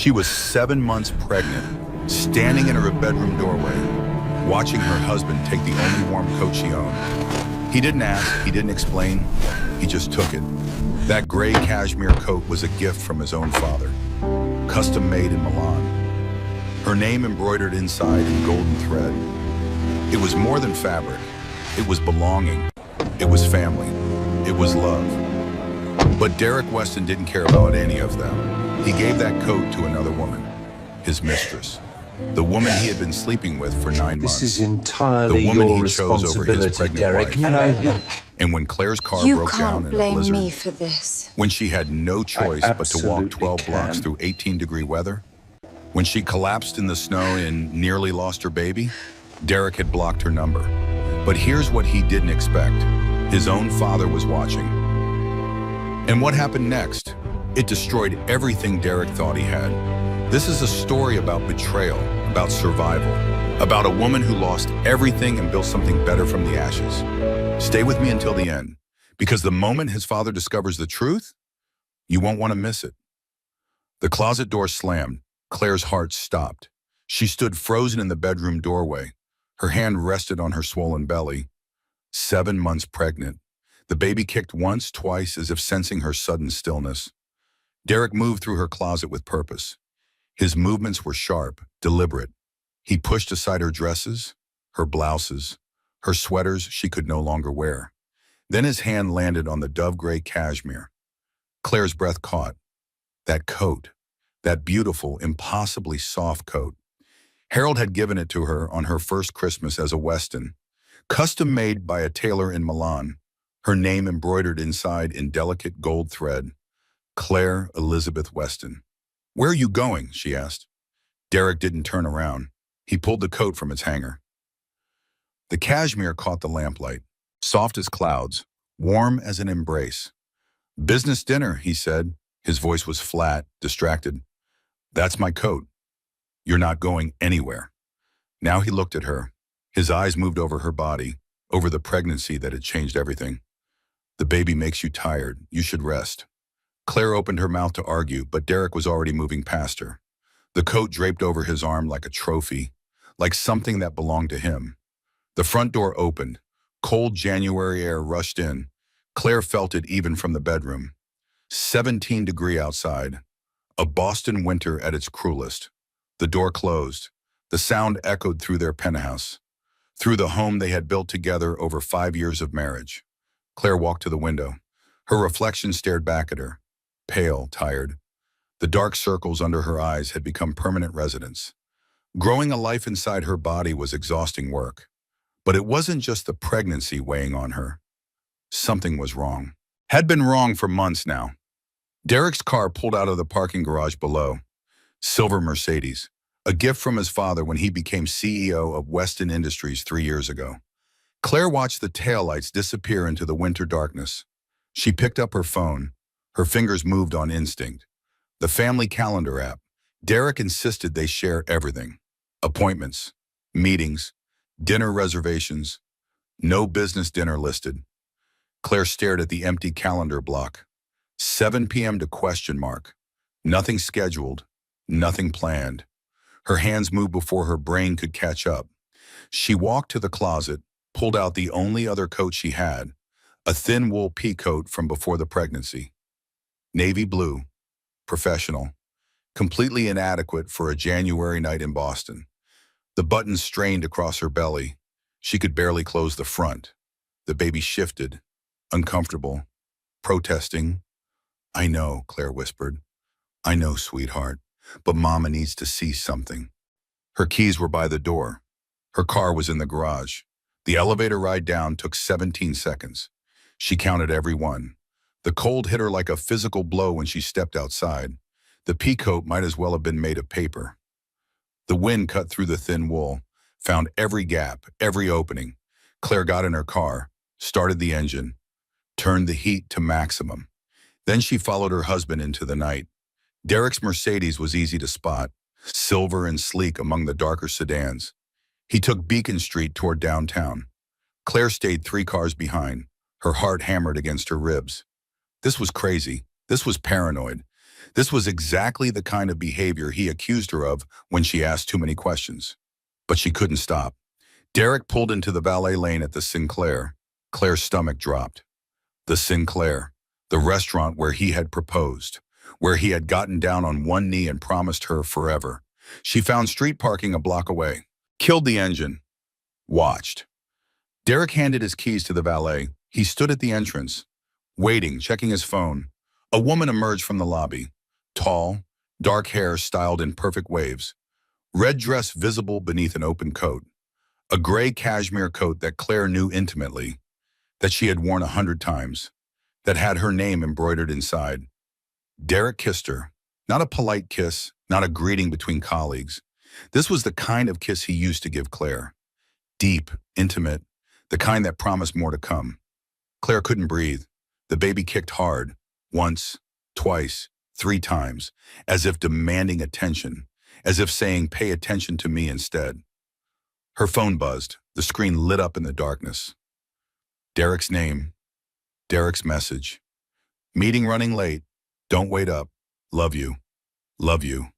She was 7 months pregnant, standing in her bedroom doorway, watching her husband take the only warm coat she owned. He didn't ask, he didn't explain, he just took it. That gray cashmere coat was a gift from his own father, custom made in Milan. Her name embroidered inside in golden thread. It was more than fabric. It was belonging. It was family. It was love. But Derek Weston didn't care about any of them. He gave that coat to another woman, his mistress, the woman he had been sleeping with for 9 months. This is entirely the woman your he chose over his responsibility, pregnant Derek. wife. And when Claire's car You broke down can't in a blame blizzard, me for this. when she had no choice but to walk absolutely 12 blocks can. through 18-degree weather, when she collapsed in the snow and nearly lost her baby, Derek had blocked her number. But here's what he didn't expect. His own father was watching. And what happened next? It destroyed everything Derek thought he had. This is a story about betrayal, about survival, about a woman who lost everything and built something better from the ashes. Stay with me until the end, because the moment his father discovers the truth, you won't want to miss it. The closet door slammed. Claire's heart stopped. She stood frozen in the bedroom doorway. Her hand rested on her swollen belly. 7 months pregnant. The baby kicked once, twice, as if sensing her sudden stillness. Derek moved through her closet with purpose. His movements were sharp, deliberate. He pushed aside her dresses, her blouses, her sweaters she could no longer wear. Then his hand landed on the dove-gray cashmere. Claire's breath caught. That coat, that beautiful, impossibly soft coat. Harold had given it to her on her first Christmas as a Weston, custom made by a tailor in Milan, her name embroidered inside in delicate gold thread. Claire Elizabeth Weston. "Where are you going?" she asked. Derek didn't turn around. He pulled the coat from its hanger. The cashmere caught the lamplight, soft as clouds, warm as an embrace. "Business dinner," he said. His voice was flat, distracted. "That's my coat. You're not going anywhere." Now he looked at her. His eyes moved over her body, over the pregnancy that had changed everything. "The baby makes you tired. You should rest." Claire opened her mouth to argue, but Derek was already moving past her. The coat draped over his arm like a trophy, like something that belonged to him. The front door opened. Cold January air rushed in. Claire felt it even from the bedroom. 17-degree outside. A Boston winter at its cruelest. The door closed. The sound echoed through their penthouse, through the home they had built together over 5 years of marriage. Claire walked to the window. Her reflection stared back at her, pale, tired. The dark circles under her eyes had become permanent residents. Growing a life inside her body was exhausting work. But it wasn't just the pregnancy weighing on her. Something was wrong. Had been wrong for months now. Derek's car pulled out of the parking garage below. Silver Mercedes, a gift from his father when he became CEO of Weston Industries 3 years ago. Claire watched the taillights disappear into the winter darkness. She picked up her phone. Her fingers moved on instinct. The family calendar app. Derek insisted they share everything. Appointments, meetings, dinner reservations. No business dinner listed. Claire stared at the empty calendar block. 7 p.m. to question mark. Nothing scheduled. Nothing planned. Her hands moved before her brain could catch up. She walked to the closet, pulled out the only other coat she had, a thin wool pea coat from before the pregnancy. Navy blue, professional, completely inadequate for a January night in Boston. The buttons strained across her belly. She could barely close the front. The baby shifted, uncomfortable, protesting. "I know," Claire whispered. "I know, sweetheart, but Mama needs to see something." Her keys were by the door. Her car was in the garage. The elevator ride down took 17 seconds. She counted every one. The cold hit her like a physical blow when she stepped outside. The peacoat might as well have been made of paper. The wind cut through the thin wool, found every gap, every opening. Claire got in her car, started the engine, turned the heat to maximum. Then she followed her husband into the night. Derek's Mercedes was easy to spot, silver and sleek among the darker sedans. He took Beacon Street toward downtown. Claire stayed 3 cars behind, her heart hammered against her ribs. This was crazy. This was paranoid. This was exactly the kind of behavior he accused her of when she asked too many questions. But she couldn't stop. Derek pulled into the valet lane at the Sinclair. Claire's stomach dropped. The Sinclair, the restaurant where he had proposed, where he had gotten down on one knee and promised her forever. She found street parking a block away, killed the engine, watched. Derek handed his keys to the valet. He stood at the entrance, waiting, checking his phone. A woman emerged from the lobby, tall, dark hair styled in perfect waves, red dress visible beneath an open coat, a gray cashmere coat that Claire knew intimately, that she had worn 100 times, that had her name embroidered inside. Derek kissed her, not a polite kiss, not a greeting between colleagues. This was the kind of kiss he used to give Claire. Deep, intimate, the kind that promised more to come. Claire couldn't breathe. The baby kicked hard, once, twice, 3 times, as if demanding attention, as if saying, "Pay attention to me instead." Her phone buzzed. The screen lit up in the darkness. Derek's name, Derek's message. "Meeting running late. Don't wait up. Love you. Love you."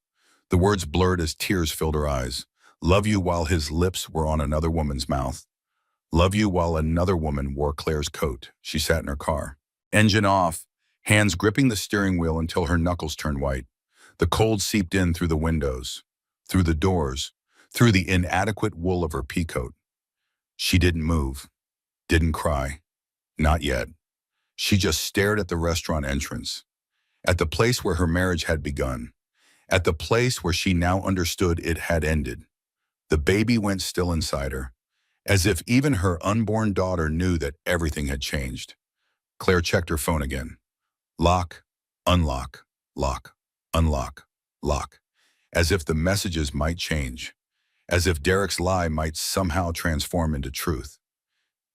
The words blurred as tears filled her eyes. Love you while his lips were on another woman's mouth. Love you while another woman wore Claire's coat. She sat in her car. Engine off, hands gripping the steering wheel until her knuckles turned white. The cold seeped in through the windows, through the doors, through the inadequate wool of her peacoat. She didn't move, didn't cry. Not yet. She just stared at the restaurant entrance, at the place where her marriage had begun, at the place where she now understood it had ended. The baby went still inside her, as if even her unborn daughter knew that everything had changed. Claire checked her phone again. Lock, unlock, lock, unlock, lock. As if the messages might change. As if Derek's lie might somehow transform into truth.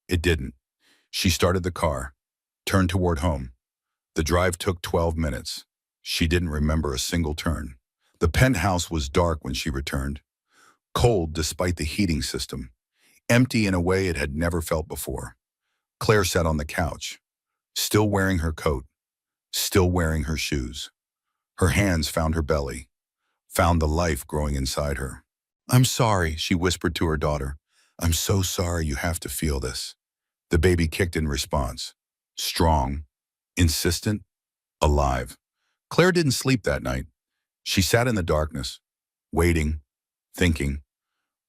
It didn't. She started the car, turned toward home. The drive took 12 minutes. She didn't remember a single turn. The penthouse was dark when she returned. Cold despite the heating system. Empty in a way it had never felt before. Claire sat on the couch, still wearing her coat, still wearing her shoes. Her hands found her belly, found the life growing inside her. "I'm sorry," she whispered to her daughter. "I'm so sorry you have to feel this." The baby kicked in response. Strong, insistent, alive. Claire didn't sleep that night. She sat in the darkness, waiting, thinking,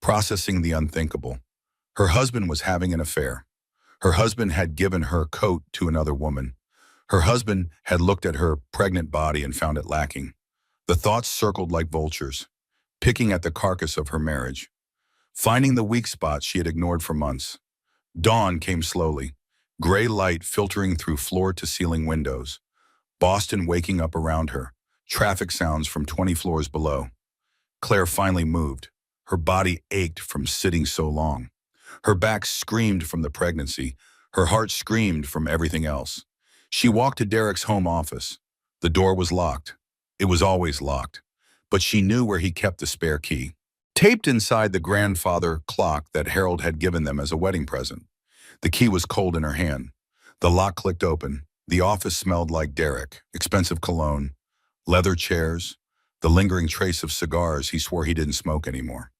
processing the unthinkable. Her husband was having an affair. Her husband had given her coat to another woman. Her husband had looked at her pregnant body and found it lacking. The thoughts circled like vultures, picking at the carcass of her marriage, finding the weak spots she had ignored for months. Dawn came slowly, gray light filtering through floor-to-ceiling windows. Boston waking up around her, traffic sounds from 20 floors below. Claire finally moved. Her body ached from sitting so long. Her back screamed from the pregnancy. Her heart screamed from everything else. She walked to Derek's home office. The door was locked. It was always locked, but she knew where he kept the spare key. Taped inside the grandfather clock that Harold had given them as a wedding present. The key was cold in her hand. The lock clicked open. The office smelled like Derek, expensive cologne, leather chairs, the lingering trace of cigars he swore he didn't smoke anymore.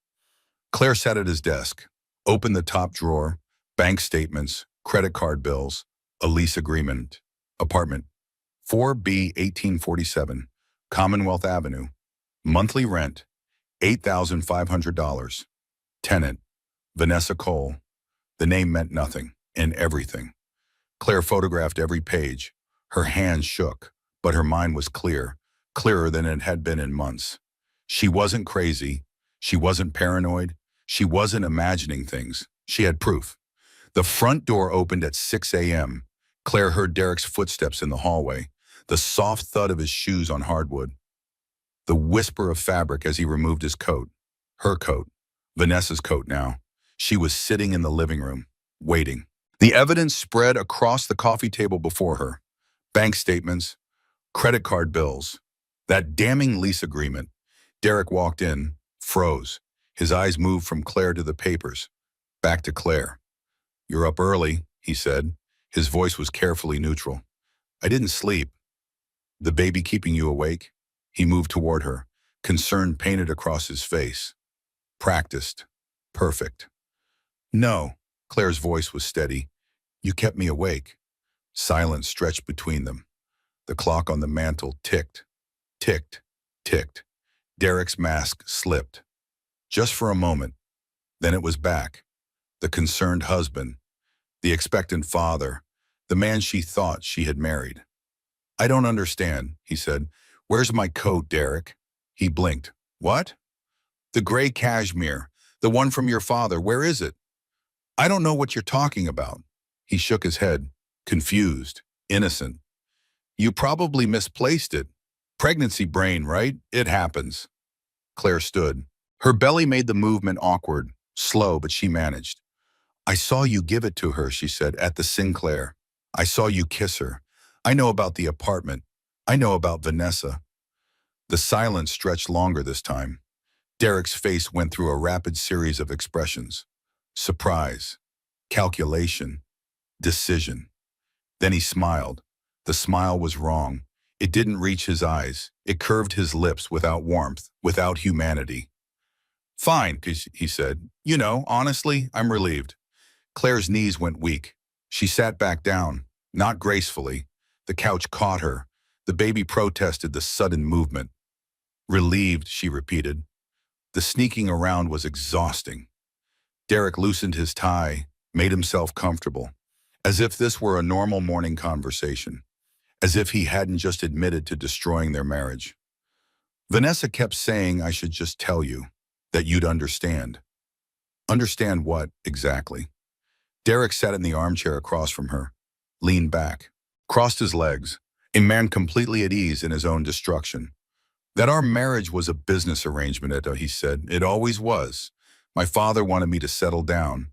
Claire sat at his desk, opened the top drawer, bank statements, credit card bills, a lease agreement, apartment, 4B 1847, Commonwealth Avenue, monthly rent, $8,500, tenant, Vanessa Cole. The name meant nothing and everything. Claire photographed every page. Her hands shook, but her mind was clear, clearer than it had been in months. She wasn't crazy. She wasn't paranoid. She wasn't imagining things. She had proof. The front door opened at 6 a.m. Claire heard Derek's footsteps in the hallway, the soft thud of his shoes on hardwood, the whisper of fabric as he removed his coat. Her coat, Vanessa's coat now. She was sitting in the living room, waiting. The evidence spread across the coffee table before her. Bank statements, credit card bills, that damning lease agreement. Derek walked in, froze. His eyes moved from Claire to the papers, back to Claire. "You're up early," he said. His voice was carefully neutral. "I didn't sleep." The baby keeping you awake? He moved toward her, concern painted across his face. Practiced. Perfect. No. Claire's voice was steady. You kept me awake. Silence stretched between them. The clock on the mantel ticked, ticked, ticked. Derek's mask slipped. Just for a moment. Then it was back. The concerned husband, the expectant father, the man she thought she had married. I don't understand, he said. Where's my coat, Derek? He blinked. What? The gray cashmere, the one from your father, where is it? I don't know what you're talking about. He shook his head, confused, innocent. You probably misplaced it. Pregnancy brain, right? It happens. Claire stood. Her belly made the movement awkward, slow, but she managed. I saw you give it to her, she said, at the Sinclair. I saw you kiss her. I know about the apartment. I know about Vanessa. The silence stretched longer this time. Derek's face went through a rapid series of expressions. Surprise, calculation, decision. Then he smiled. The smile was wrong. It didn't reach his eyes. It curved his lips without warmth, without humanity. Fine, he said. You know, honestly, I'm relieved. Claire's knees went weak. She sat back down, not gracefully. The couch caught her. The baby protested the sudden movement. Relieved, she repeated. The sneaking around was exhausting. Derek loosened his tie, made himself comfortable, as if this were a normal morning conversation, as if he hadn't just admitted to destroying their marriage. Vanessa kept saying I should just tell you, that you'd understand. Understand what, exactly? Derek sat in the armchair across from her, leaned back, crossed his legs, a man completely at ease in his own destruction. That our marriage was a business arrangement, Etta, he said. It always was. My father wanted me to settle down.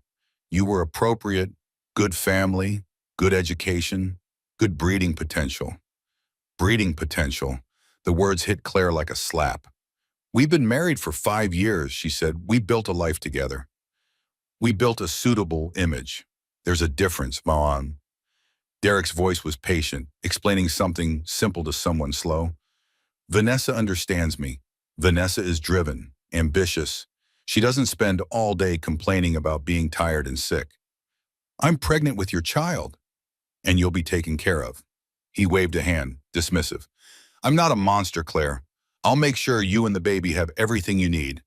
You were appropriate, good family, good education, good breeding potential. Breeding potential. The words hit Claire like a slap. We've been married for 5 years, she said. We built a life together. We built a suitable image. There's a difference, Mahan. Derek's voice was patient, explaining something simple to someone slow. Vanessa understands me. Vanessa is driven, ambitious. She doesn't spend all day complaining about being tired and sick. I'm pregnant with your child, and you'll be taken care of. He waved a hand, dismissive. I'm not a monster, Claire. I'll make sure you and the baby have everything you need.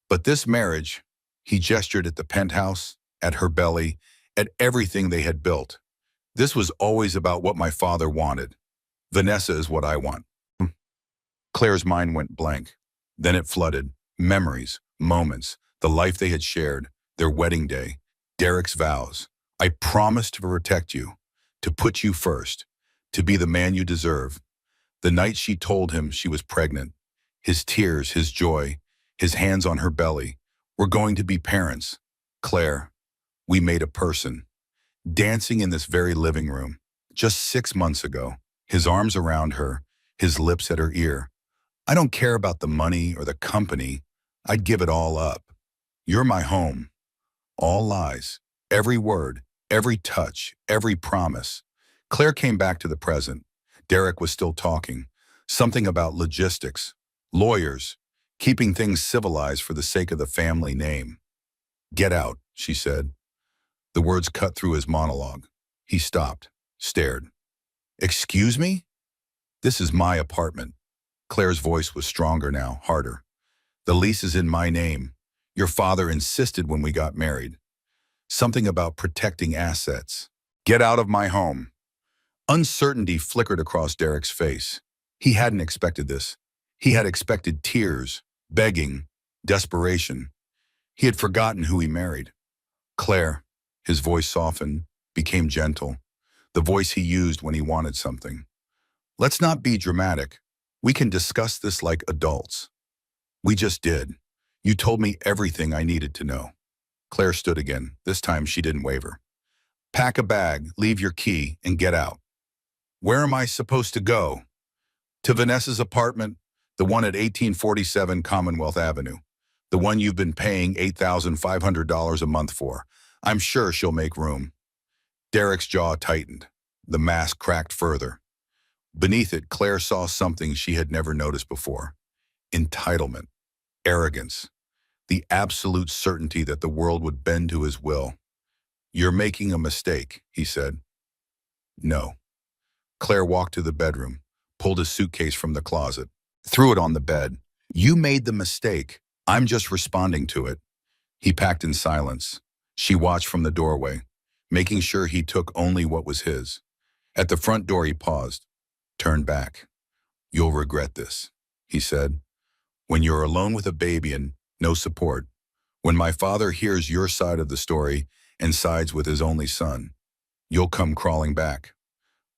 But this marriage, he gestured at the penthouse, at her belly, at everything they had built. This was always about what my father wanted. Vanessa is what I want. Claire's mind went blank. Then it flooded. Memories, moments, the life they had shared, their wedding day, Derek's vows. I promise to protect you, to put you first, to be the man you deserve. The night she told him she was pregnant, his tears, his joy, his hands on her belly. We're going to be parents. Claire, we made a person. Dancing in this very living room, just 6 months ago, his arms around her, his lips at her ear. I don't care about the money or the company. I'd give it all up. You're my home. All lies, every word, every touch, every promise. Claire came back to the present. Derek was still talking. Something about logistics, lawyers, keeping things civilized for the sake of the family name. Get out, she said. The words cut through his monologue. He stopped, stared. Excuse me? This is my apartment. Claire's voice was stronger now, harder. The lease is in my name. Your father insisted when we got married. Something about protecting assets. Get out of my home. Uncertainty flickered across Derek's face. He hadn't expected this. He had expected tears, begging, desperation. He had forgotten who he married. Claire, his voice softened, became gentle, the voice he used when he wanted something. Let's not be dramatic. We can discuss this like adults. We just did. You told me everything I needed to know. Claire stood again. This time she didn't waver. Pack a bag, leave your key, and get out. Where am I supposed to go? To Vanessa's apartment, the one at 1847 Commonwealth Avenue, the one you've been paying $8,500 a month for. I'm sure she'll make room. Derek's jaw tightened. The mask cracked further. Beneath it, Claire saw something she had never noticed before. Entitlement, arrogance, the absolute certainty that the world would bend to his will. "You're making a mistake," he said. "No." Claire walked to the bedroom, pulled a suitcase from the closet, threw it on the bed. "You made the mistake. I'm just responding to it." He packed in silence. She watched from the doorway, making sure he took only what was his. At the front door, he paused, turned back. "You'll regret this," he said. "When you're alone with a baby and no support, when my father hears your side of the story and sides with his only son, you'll come crawling back."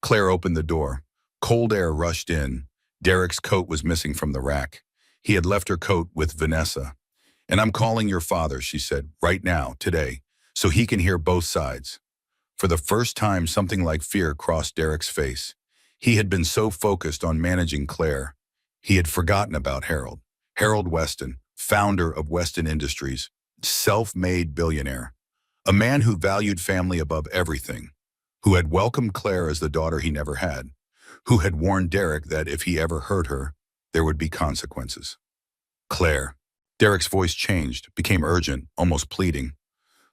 Claire opened the door. Cold air rushed in. Derek's coat was missing from the rack. He had left her coat with Vanessa. "And I'm calling your father," she said, "right now, today, so he can hear both sides." For the first time, something like fear crossed Derek's face. He had been so focused on managing Claire. He had forgotten about Harold. Harold Weston, founder of Weston Industries, self-made billionaire. A man who valued family above everything, who had welcomed Claire as the daughter he never had, who had warned Derek that if he ever hurt her, there would be consequences. "Claire." Derek's voice changed, became urgent, almost pleading.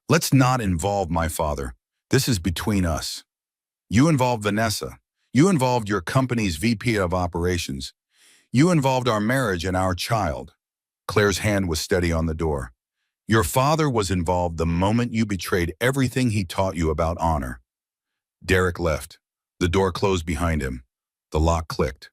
"Let's not involve my father. This is between us. You involved Vanessa. You involved your company's VP of operations. You involved our marriage and our child." Claire's hand was steady on the door. "Your father was involved the moment you betrayed everything he taught you about honor." Derek left. The door closed behind him. The lock clicked.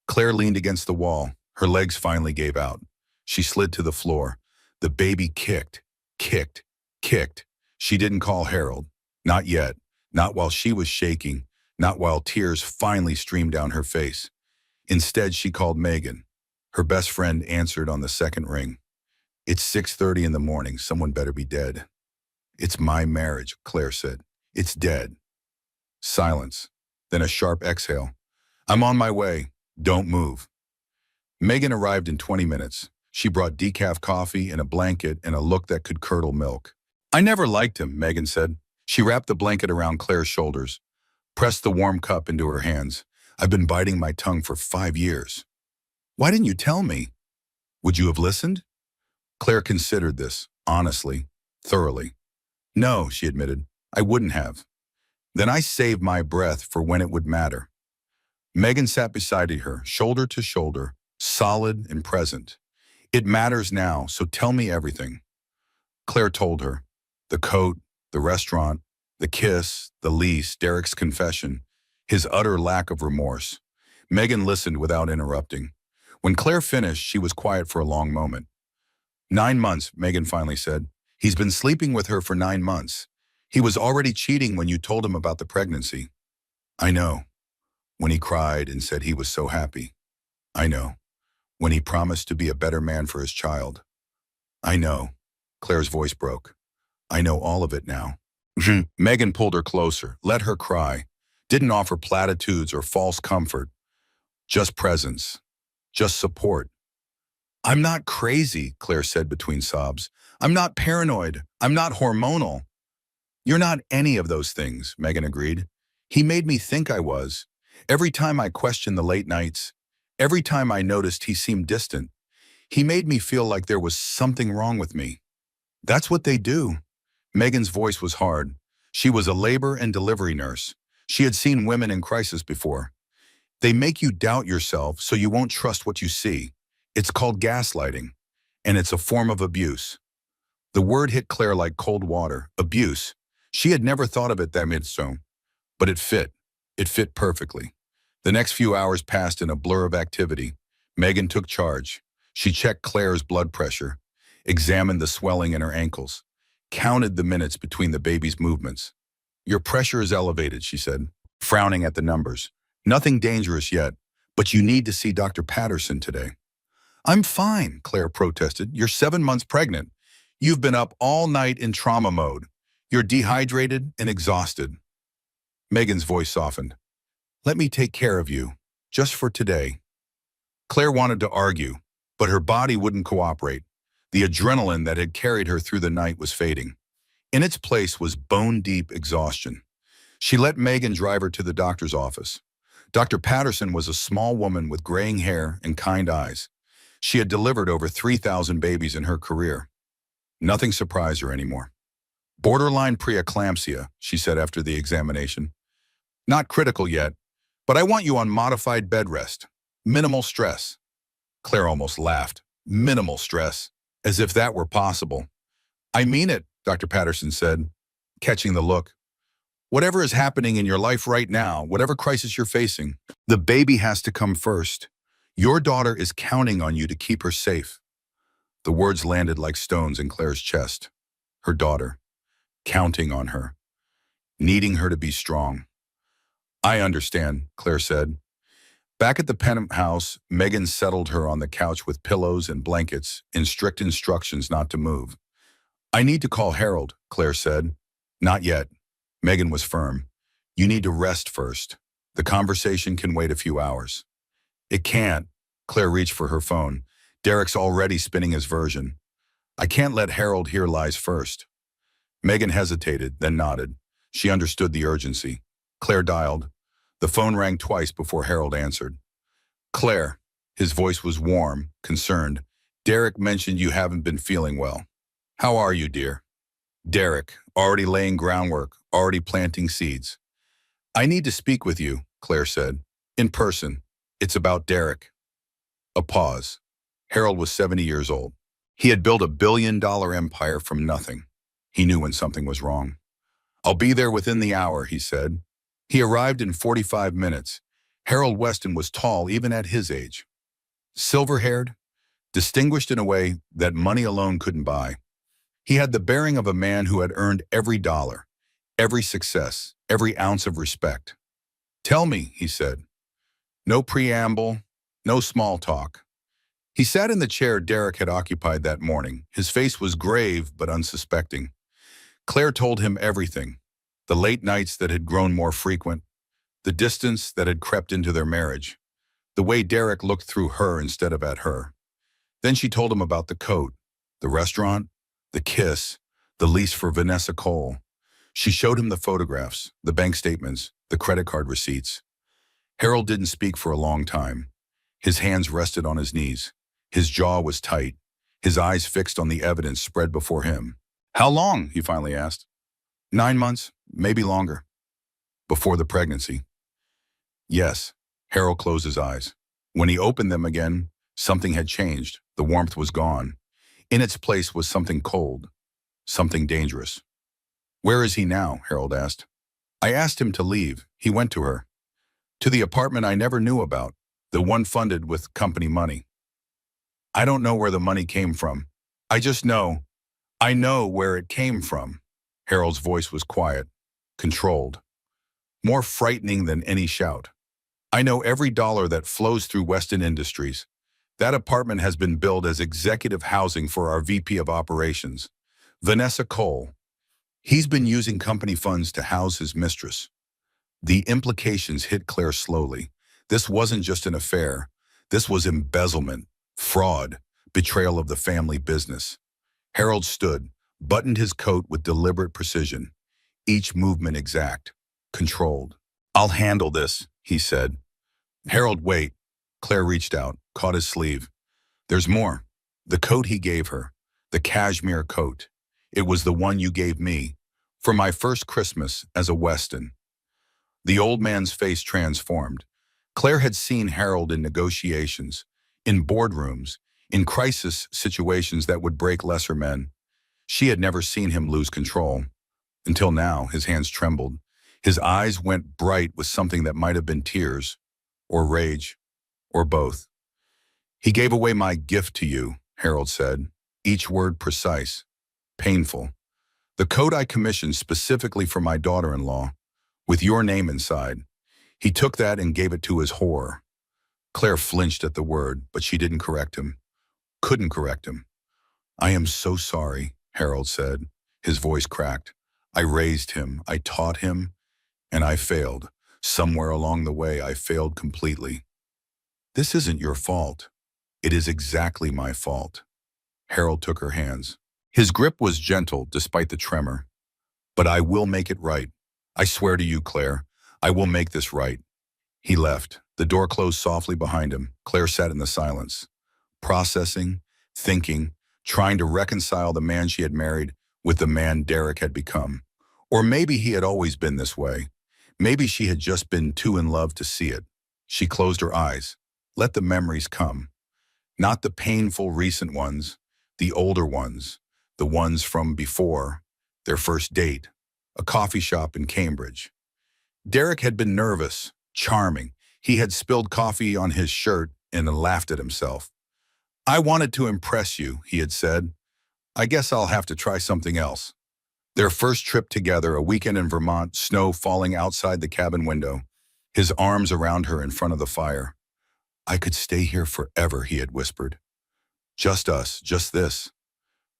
Claire leaned against the wall. Her legs finally gave out. She slid to the floor. The baby kicked, kicked, kicked. She didn't call Harold. Not yet. Not while she was shaking. Not while tears finally streamed down her face. Instead, she called Megan. Her best friend answered on the second ring. "It's 6:30 in the morning. Someone better be dead." "It's my marriage," Claire said. "It's dead." Silence. Then a sharp exhale. "I'm on my way. Don't move." Megan arrived in 20 minutes. She brought decaf coffee and a blanket and a look that could curdle milk. "I never liked him," Megan said. She wrapped the blanket around Claire's shoulders, pressed the warm cup into her hands. "I've been biting my tongue for 5 years. Why didn't you tell me? Would you have listened?" Claire considered this, honestly, thoroughly. "No," she admitted, "I wouldn't have." "Then I saved my breath for when it would matter." Megan sat beside her, shoulder to shoulder, solid and present. "It matters now, so tell me everything." Claire told her. The coat, the restaurant, the kiss, the lease, Derek's confession, his utter lack of remorse. Megan listened without interrupting. When Claire finished, she was quiet for a long moment. 9 months, Megan finally said. "He's been sleeping with her for 9 months. He was already cheating when you told him about the pregnancy." "I know." "When he cried and said he was so happy." "I know." "When he promised to be a better man for his child." "I know." Claire's voice broke. "I know all of it now." Megan pulled her closer, let her cry, didn't offer platitudes or false comfort, just presence, just support. "I'm not crazy," Claire said between sobs. "I'm not paranoid. I'm not hormonal." "You're not any of those things," Megan agreed. "He made me think I was. Every time I questioned the late nights, every time I noticed he seemed distant, he made me feel like there was something wrong with me. That's what they do." Megan's voice was hard. She was a labor and delivery nurse. She had seen women in crisis before. "They make you doubt yourself so you won't trust what you see. It's called gaslighting, and it's a form of abuse." The word hit Claire like cold water. Abuse. She had never thought of it that midstone, but it fit. It fit perfectly. The next few hours passed in a blur of activity. Megan took charge. She checked Claire's blood pressure, examined the swelling in her ankles, counted the minutes between the baby's movements. "Your pressure is elevated," she said, frowning at the numbers. "Nothing dangerous yet, but you need to see Dr. Patterson today." "I'm fine," Claire protested. "You're 7 months pregnant. You've been up all night in trauma mode. You're dehydrated and exhausted." Megan's voice softened. "Let me take care of you, just for today." Claire wanted to argue, but her body wouldn't cooperate. The adrenaline that had carried her through the night was fading. In its place was bone-deep exhaustion. She let Megan drive her to the doctor's office. Dr. Patterson was a small woman with graying hair and kind eyes. She had delivered over 3,000 babies in her career. Nothing surprised her anymore. Borderline preeclampsia, she said after the examination. Not critical yet, but I want you on modified bed rest. Minimal stress. Claire almost laughed. Minimal stress. As if that were possible. I mean it, Dr. Patterson said, catching the look. Whatever is happening in your life right now, whatever crisis you're facing, the baby has to come first. Your daughter is counting on you to keep her safe. The words landed like stones in Claire's chest. Her daughter, counting on her, needing her to be strong. I understand, Claire said. Back at the penthouse, Megan settled her on the couch with pillows and blankets and strict instructions not to move. I need to call Harold, Claire said. Not yet. Megan was firm. You need to rest first. The conversation can wait a few hours. It can't. Claire reached for her phone. Derek's already spinning his version. I can't let Harold hear lies first. Megan hesitated, then nodded. She understood the urgency. Claire dialed. The phone rang twice before Harold answered. Claire, his voice was warm, concerned. Derek mentioned you haven't been feeling well. How are you, dear? Derek, already laying groundwork, already planting seeds. I need to speak with you, Claire said. In person. It's about Derek. A pause. Harold was 70 years old. He had built a billion-dollar empire from nothing. He knew when something was wrong. I'll be there within the hour, he said. He arrived in 45 minutes. Harold Weston was tall even at his age. Silver-haired, distinguished in a way that money alone couldn't buy. He had the bearing of a man who had earned every dollar, every success, every ounce of respect. Tell me, he said. No preamble, no small talk. He sat in the chair Derek had occupied that morning. His face was grave but unsuspecting. Claire told him everything. The late nights that had grown more frequent, the distance that had crept into their marriage, the way Derek looked through her instead of at her. Then she told him about the coat, the restaurant, the kiss, the lease for Vanessa Cole. She showed him the photographs, the bank statements, the credit card receipts. Harold didn't speak for a long time. His hands rested on his knees. His jaw was tight, his eyes fixed on the evidence spread before him. How long? He finally asked. 9 months, maybe longer. Before the pregnancy. Yes, Harold closed his eyes. When he opened them again, something had changed. The warmth was gone. In its place was something cold, something dangerous. Where is he now? Harold asked. I asked him to leave. He went to her. To the apartment I never knew about, the one funded with company money. I don't know where the money came from. I know where it came from. Harold's voice was quiet, controlled, more frightening than any shout. I know every dollar that flows through Weston Industries. That apartment has been billed as executive housing for our VP of operations, Vanessa Cole. He's been using company funds to house his mistress. The implications hit Claire slowly. This wasn't just an affair. This was embezzlement, fraud, betrayal of the family business. Harold stood, buttoned his coat with deliberate precision, each movement exact, controlled. I'll handle this, he said. Harold, wait. Claire reached out, caught his sleeve. There's more. The coat he gave her, the cashmere coat. It was the one you gave me for my first Christmas as a Weston. The old man's face transformed. Claire had seen Harold in negotiations, in boardrooms, in crisis situations that would break lesser men. She had never seen him lose control. Until now, his hands trembled. His eyes went bright with something that might have been tears, or rage, or both. He gave away my gift to you, Harold said, each word precise, painful. The coat I commissioned specifically for my daughter-in-law, with your name inside. He took that and gave it to his whore. Claire flinched at the word, but she didn't correct him. Couldn't correct him. I am so sorry, Harold said. His voice cracked. I raised him, I taught him, and I failed. Somewhere along the way, I failed completely. This isn't your fault. It is exactly my fault. Harold took her hands. His grip was gentle despite the tremor. But I will make it right. I swear to you, Claire, I will make this right. He left. The door closed softly behind him. Claire sat in the silence, processing, thinking, trying to reconcile the man she had married with the man Derek had become. Or maybe he had always been this way. Maybe she had just been too in love to see it. She closed her eyes. Let the memories come. Not the painful recent ones, the older ones, the ones from before, their first date, a coffee shop in Cambridge. Derek had been nervous, charming. He had spilled coffee on his shirt and laughed at himself. "I wanted to impress you," he had said. "I guess I'll have to try something else." Their first trip together, a weekend in Vermont, snow falling outside the cabin window, his arms around her in front of the fire. "I could stay here forever," he had whispered. "Just us, just this."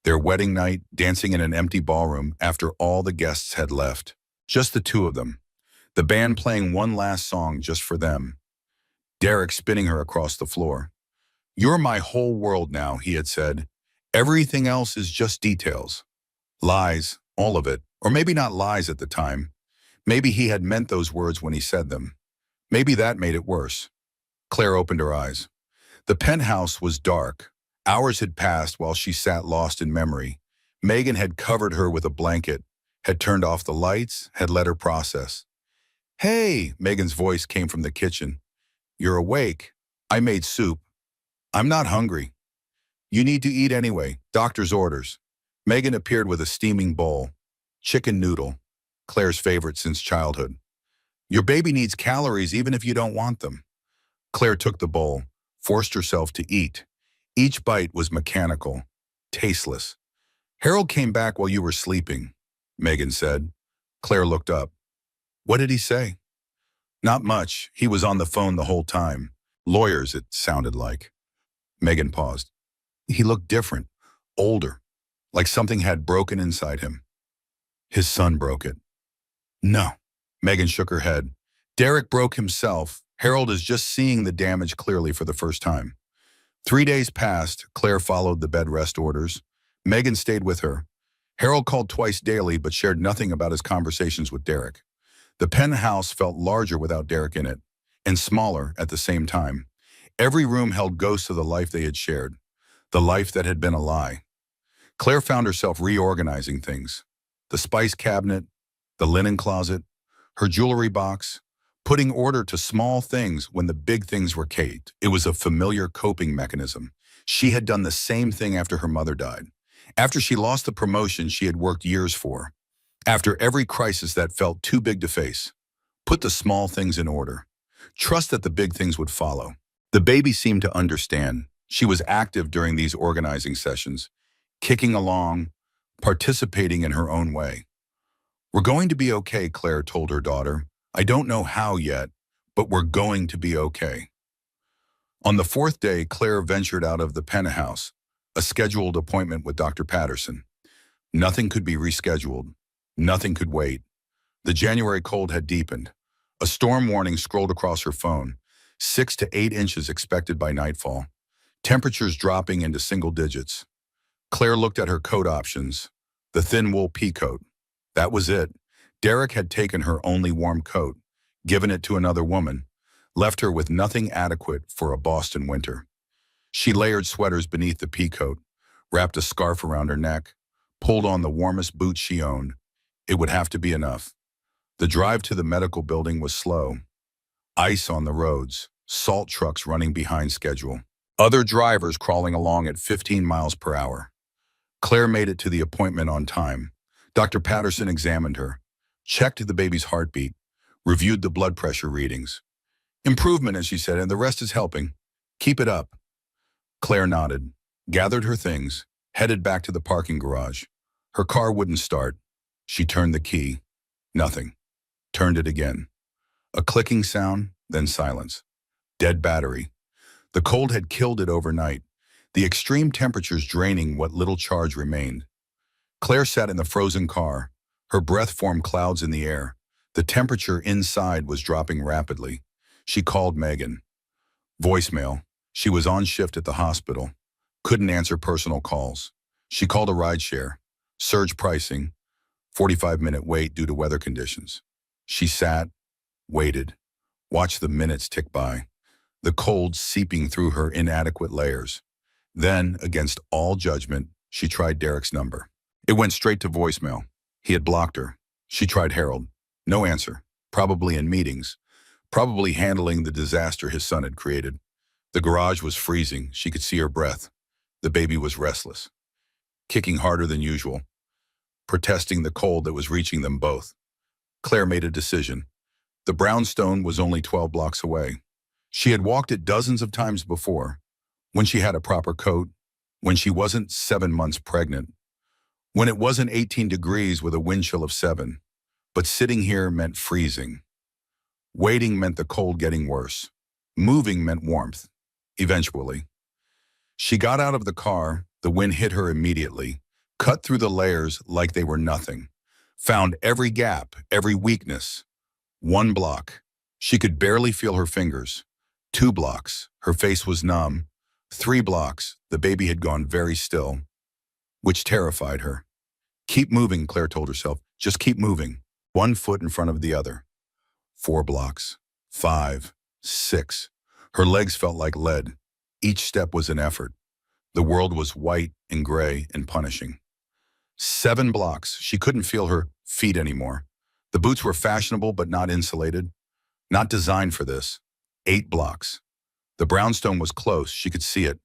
Their wedding night, dancing in an empty ballroom after all the guests had left. Just the two of them. The band playing one last song just for them. Derek spinning her across the floor. "You're my whole world now," he had said. "Everything else is just details." Lies, all of it. Or maybe not lies at the time. Maybe he had meant those words when he said them. Maybe that made it worse. Claire opened her eyes. The penthouse was dark. Hours had passed while she sat lost in memory. Megan had covered her with a blanket, had turned off the lights, had let her process. "Hey," Megan's voice came from the kitchen. "You're awake. I made soup. I'm not hungry." "You need to eat anyway. Doctor's orders." Megan appeared with a steaming bowl. Chicken noodle, Claire's favorite since childhood. "Your baby needs calories even if you don't want them." Claire took the bowl, forced herself to eat. Each bite was mechanical, tasteless. "Harold came back while you were sleeping," Megan said. Claire looked up. "What did he say?" "Not much. He was on the phone the whole time. Lawyers, it sounded like." Megan paused. "He looked different, older, like something had broken inside him." "His son broke it." "No." Megan shook her head. "Derek broke himself. Harold is just seeing the damage clearly for the first time." 3 days passed. Claire followed the bed rest orders. Megan stayed with her. Harold called twice daily but shared nothing about his conversations with Derek. The penthouse felt larger without Derek in it, and smaller at the same time. Every room held ghosts of the life they had shared, the life that had been a lie. Claire found herself reorganizing things. The spice cabinet, the linen closet, her jewelry box, putting order to small things when the big things were caved. It was a familiar coping mechanism. She had done the same thing after her mother died. After she lost the promotion she had worked years for. After every crisis that felt too big to face. Put the small things in order. Trust that the big things would follow. The baby seemed to understand. She was active during these organizing sessions, kicking along, participating in her own way. "We're going to be okay," Claire told her daughter. "I don't know how yet, but we're going to be okay." On the 4th day, Claire ventured out of the penthouse, a scheduled appointment with Dr. Patterson. Nothing could be rescheduled. Nothing could wait. The January cold had deepened. A storm warning scrolled across her phone. 6 to 8 inches expected by nightfall. Temperatures dropping into single digits. Claire looked at her coat options. The thin wool pea coat. That was it. Derek had taken her only warm coat, given it to another woman, left her with nothing adequate for a Boston winter. She layered sweaters beneath the pea coat, wrapped a scarf around her neck, pulled on the warmest boots she owned. It would have to be enough. The drive to the medical building was slow. Ice on the roads, salt trucks running behind schedule. Other drivers crawling along at 15 miles per hour. Claire made it to the appointment on time. Dr. Patterson examined her, checked the baby's heartbeat, reviewed the blood pressure readings. "Improvement," as she said, "and the rest is helping. Keep it up." Claire nodded, gathered her things, headed back to the parking garage. Her car wouldn't start. She turned the key. Nothing. Turned it again. A clicking sound, then silence. Dead battery. The cold had killed it overnight, the extreme temperatures draining what little charge remained. Claire sat in the frozen car. Her breath formed clouds in the air. The temperature inside was dropping rapidly. She called Megan. Voicemail. She was on shift at the hospital. Couldn't answer personal calls. She called a rideshare. Surge pricing. 45-minute wait due to weather conditions. She sat, waited. Watched the minutes tick by, the cold seeping through her inadequate layers. Then, against all judgment, she tried Derek's number. It went straight to voicemail. He had blocked her. She tried Harold. No answer. Probably in meetings. Probably handling the disaster his son had created. The garage was freezing. She could see her breath. The baby was restless, kicking harder than usual, protesting the cold that was reaching them both. Claire made a decision. The brownstone was only 12 blocks away. She had walked it dozens of times before, when she had a proper coat, when she wasn't 7 months pregnant, when it wasn't 18 degrees with a wind chill of 7. But sitting here meant freezing. Waiting meant the cold getting worse. Moving meant warmth, eventually. She got out of the car, the wind hit her immediately, cut through the layers like they were nothing, found every gap, every weakness. 1 block. She could barely feel her fingers. 2 blocks. Her face was numb. 3 blocks. The baby had gone very still, which terrified her. Keep moving, Claire told herself. Just keep moving. 1 foot in front of the other. 4 blocks. 5. 6. Her legs felt like lead. Each step was an effort. The world was white and gray and punishing. 7 blocks. She couldn't feel her feet anymore. The boots were fashionable but not insulated. Not designed for this. 8 blocks. The brownstone was close. She could see it.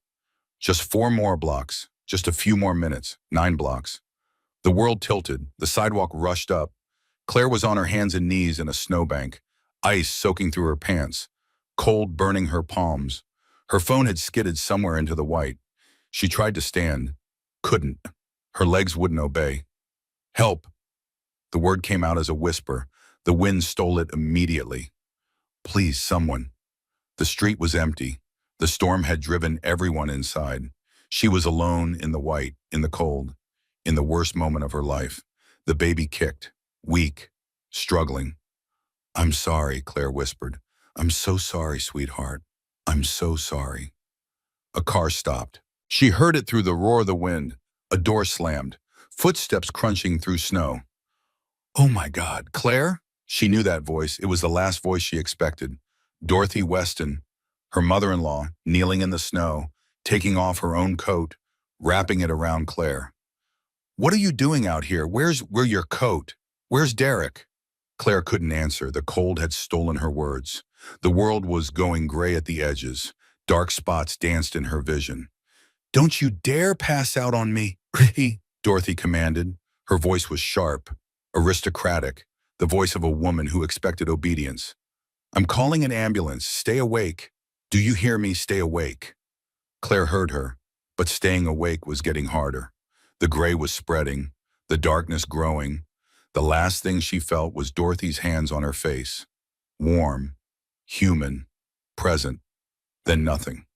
Just 4 more blocks. Just a few more minutes. 9 blocks. The world tilted. The sidewalk rushed up. Claire was on her hands and knees in a snowbank, ice soaking through her pants, cold burning her palms. Her phone had skidded somewhere into the white. She tried to stand. Couldn't. Her legs wouldn't obey. Help. The word came out as a whisper. The wind stole it immediately. Please, someone. The street was empty. The storm had driven everyone inside. She was alone in the white, in the cold, in the worst moment of her life. The baby kicked, weak, struggling. I'm sorry, Claire whispered. I'm so sorry, sweetheart. I'm so sorry. A car stopped. She heard it through the roar of the wind. A door slammed, footsteps crunching through snow. Oh my God, Claire? She knew that voice. It was the last voice she expected. Dorothy Weston, her mother-in-law, kneeling in the snow, taking off her own coat, wrapping it around Claire. What are you doing out here? Where's your coat? Where's Derek? Claire couldn't answer. The cold had stolen her words. The world was going gray at the edges. Dark spots danced in her vision. Don't you dare pass out on me, Dorothy commanded. Her voice was sharp, aristocratic, the voice of a woman who expected obedience. I'm calling an ambulance. Stay awake. Do you hear me? Stay awake. Claire heard her, but staying awake was getting harder. The gray was spreading, the darkness growing. The last thing she felt was Dorothy's hands on her face. Warm, human, present, then nothing.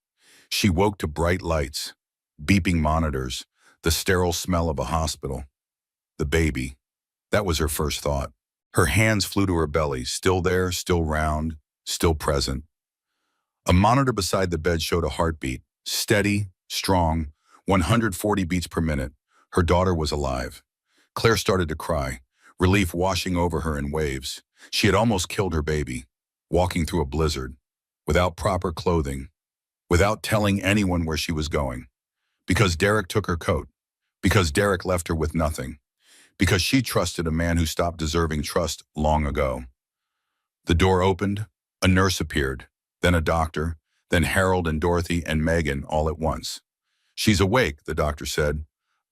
She woke to bright lights, beeping monitors, the sterile smell of a hospital. The baby. That was her first thought. Her hands flew to her belly, still there, still round, still present. A monitor beside the bed showed a heartbeat, steady, strong, 140 beats per minute. Her daughter was alive. Claire started to cry, relief washing over her in waves. She had almost killed her baby, walking through a blizzard, without proper clothing, without telling anyone where she was going. Because Derek took her coat, because Derek left her with nothing, because she trusted a man who stopped deserving trust long ago. The door opened, a nurse appeared, then a doctor, then Harold and Dorothy and Megan all at once. She's awake, the doctor said.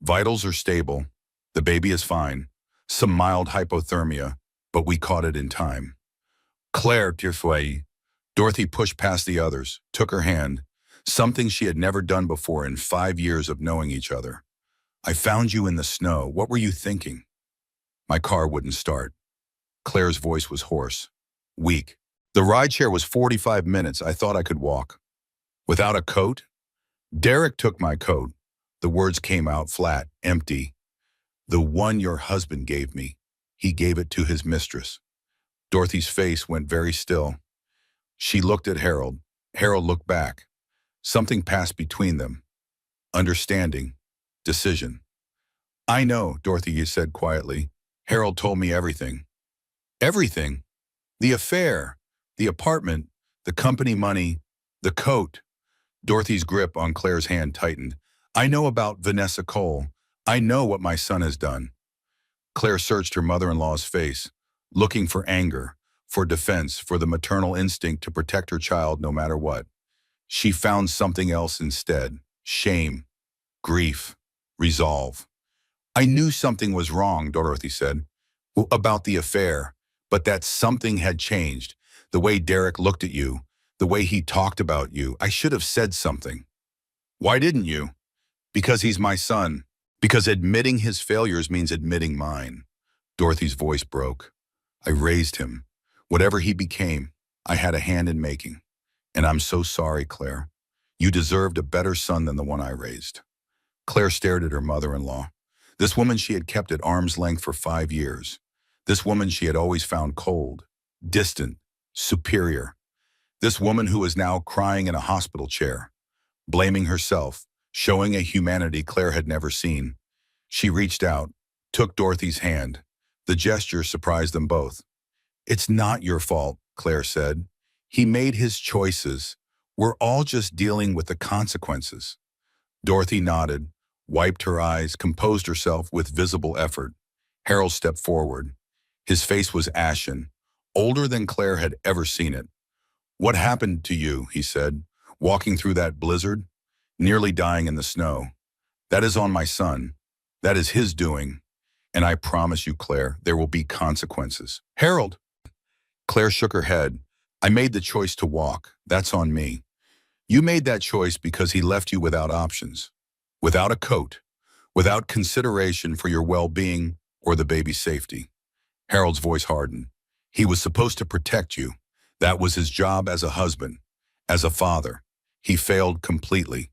Vitals are stable. The baby is fine. Some mild hypothermia, but we caught it in time. Claire, Tirfoy. Dorothy pushed past the others, took her hand, something she had never done before in 5 years of knowing each other. I found you in the snow. What were you thinking? My car wouldn't start. Claire's voice was hoarse, weak. The rideshare was 45 minutes. I thought I could walk. Without a coat? Derek took my coat. The words came out flat, empty. The one your husband gave me. He gave it to his mistress. Dorothy's face went very still. She looked at Harold. Harold looked back. Something passed between them. Understanding. Decision. I know, Dorothy said quietly. Harold told me everything. Everything? The affair. The apartment, the company money, the coat. Dorothy's grip on Claire's hand tightened. I know about Vanessa Cole. I know what my son has done. Claire searched her mother-in-law's face, looking for anger, for defense, for the maternal instinct to protect her child no matter what. She found something else instead: shame, grief, resolve. I knew something was wrong, Dorothy said, about the affair, but that something had changed. The way Derek looked at you, the way he talked about you. I should have said something. Why didn't you? Because he's my son. Because admitting his failures means admitting mine. Dorothy's voice broke. I raised him. Whatever he became, I had a hand in making. And I'm so sorry, Claire. You deserved a better son than the one I raised. Claire stared at her mother-in-law. This woman she had kept at arm's length for 5 years. This woman she had always found cold, distant, superior. This woman who was now crying in a hospital chair, blaming herself, showing a humanity Claire had never seen. She reached out, took Dorothy's hand. The gesture surprised them both. It's not your fault, Claire said. He made his choices. We're all just dealing with the consequences. Dorothy nodded, wiped her eyes, composed herself with visible effort. Harold stepped forward. His face was ashen, older than Claire had ever seen it. What happened to you, he said, walking through that blizzard, nearly dying in the snow? That is on my son. That is his doing. And I promise you, Claire, there will be consequences. Harold! Claire shook her head. I made the choice to walk. That's on me. You made that choice because he left you without options, without a coat, without consideration for your well-being or the baby's safety. Harold's voice hardened. He was supposed to protect you. That was his job as a husband, as a father. He failed completely.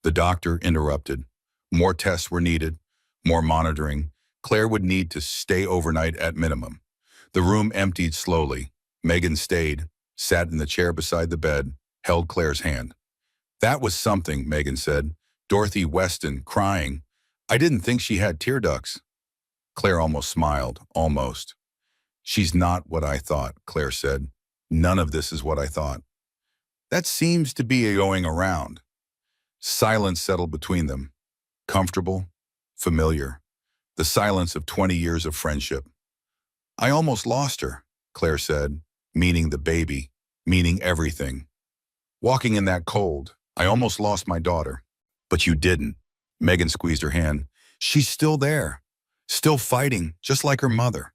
The doctor interrupted. More tests were needed, more monitoring. Claire would need to stay overnight at minimum. The room emptied slowly. Megan stayed, sat in the chair beside the bed, held Claire's hand. That was something, Megan said. Dorothy Weston, crying. I didn't think she had tear ducts. Claire almost smiled, almost. She's not what I thought, Claire said. None of this is what I thought. That seems to be going around. Silence settled between them. Comfortable, familiar. The silence of 20 years of friendship. I almost lost her, Claire said, meaning the baby, meaning everything. Walking in that cold, I almost lost my daughter. But you didn't. Megan squeezed her hand. She's still there, still fighting, just like her mother.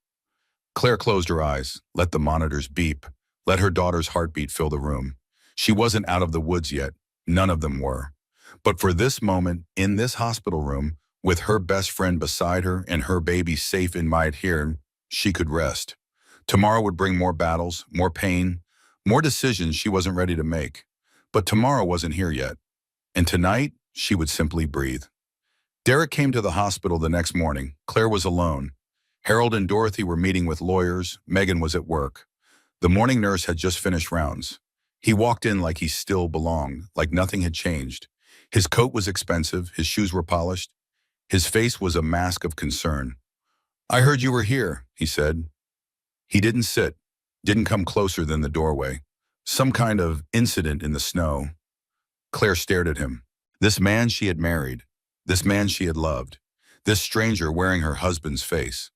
Claire closed her eyes, let the monitors beep, let her daughter's heartbeat fill the room. She wasn't out of the woods yet. None of them were. But for this moment, in this hospital room, with her best friend beside her and her baby safe in my adherence, she could rest. Tomorrow would bring more battles, more pain, more decisions she wasn't ready to make. But tomorrow wasn't here yet. And tonight, she would simply breathe. Derek came to the hospital the next morning. Claire was alone. Harold and Dorothy were meeting with lawyers. Megan was at work. The morning nurse had just finished rounds. He walked in like he still belonged, like nothing had changed. His coat was expensive, his shoes were polished. His face was a mask of concern. I heard you were here, he said. He didn't sit, didn't come closer than the doorway. Some kind of incident in the snow. Claire stared at him. This man she had married, this man she had loved, this stranger wearing her husband's face.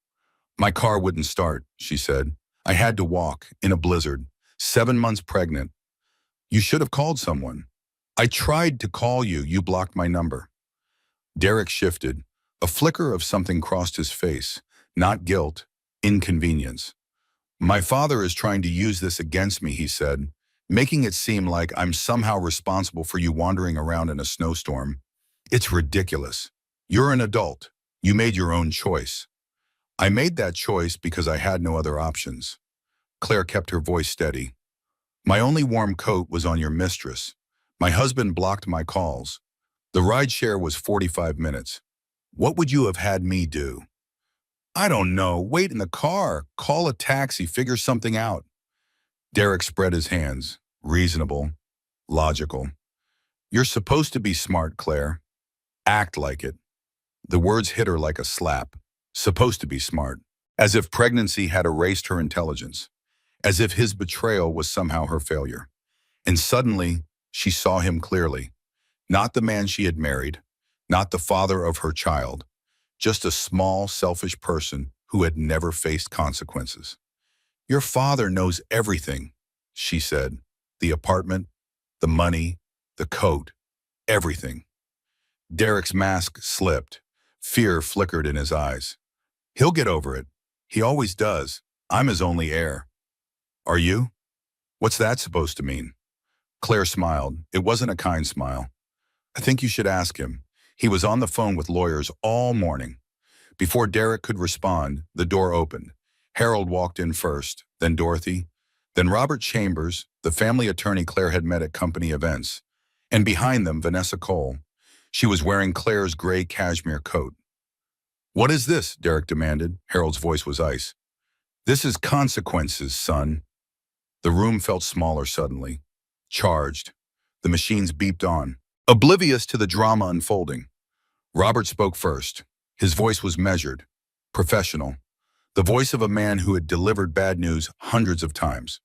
My car wouldn't start, she said. I had to walk in a blizzard, 7 months pregnant. You should have called someone. I tried to call you, you blocked my number. Derek shifted. A flicker of something crossed his face. Not guilt, inconvenience. My father is trying to use this against me, he said, making it seem like I'm somehow responsible for you wandering around in a snowstorm. It's ridiculous. You're an adult. You made your own choice. I made that choice because I had no other options. Claire kept her voice steady. My only warm coat was on your mistress. My husband blocked my calls. The ride share was 45 minutes. What would you have had me do? I don't know. Wait in the car. Call a taxi. Figure something out. Derek spread his hands. Reasonable. Logical. You're supposed to be smart, Claire. Act like it. The words hit her like a slap. Supposed to be smart. As if pregnancy had erased her intelligence. as if his betrayal was somehow her failure. And suddenly, she saw him clearly. Not the man she had married, not the father of her child, just a small, selfish person who had never faced consequences. "Your father knows everything," she said. "The apartment, the money, the coat, everything." Derek's mask slipped. Fear flickered in his eyes. "He'll get over it. He always does. I'm his only heir." "Are you? What's that supposed to mean?" Claire smiled. It wasn't a kind smile. "I think you should ask him. He was on the phone with lawyers all morning." Before Derek could respond, the door opened. Harold walked in first, then Dorothy, then Robert Chambers, the family attorney Claire had met at company events, and behind them, Vanessa Cole. She was wearing Claire's gray cashmere coat. "What is this?" Derek demanded. Harold's voice was ice. "This is consequences, son." The room felt smaller suddenly. Charged. The machines beeped on, oblivious to the drama unfolding. Robert spoke first. His voice was measured, professional, the voice of a man who had delivered bad news hundreds of times.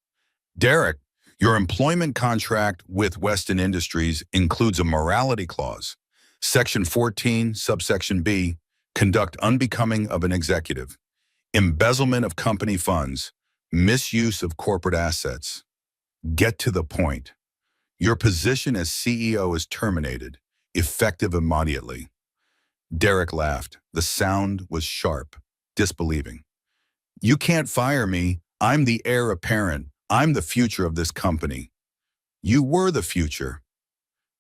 "Derek, your employment contract with Weston Industries includes a morality clause. Section 14, subsection B, conduct unbecoming of an executive, embezzlement of company funds, misuse of corporate assets. Get to the point. Your position as CEO is terminated, effective immediately." Derek laughed. The sound was sharp, disbelieving. "You can't fire me. I'm the heir apparent. I'm the future of this company." "You were the future."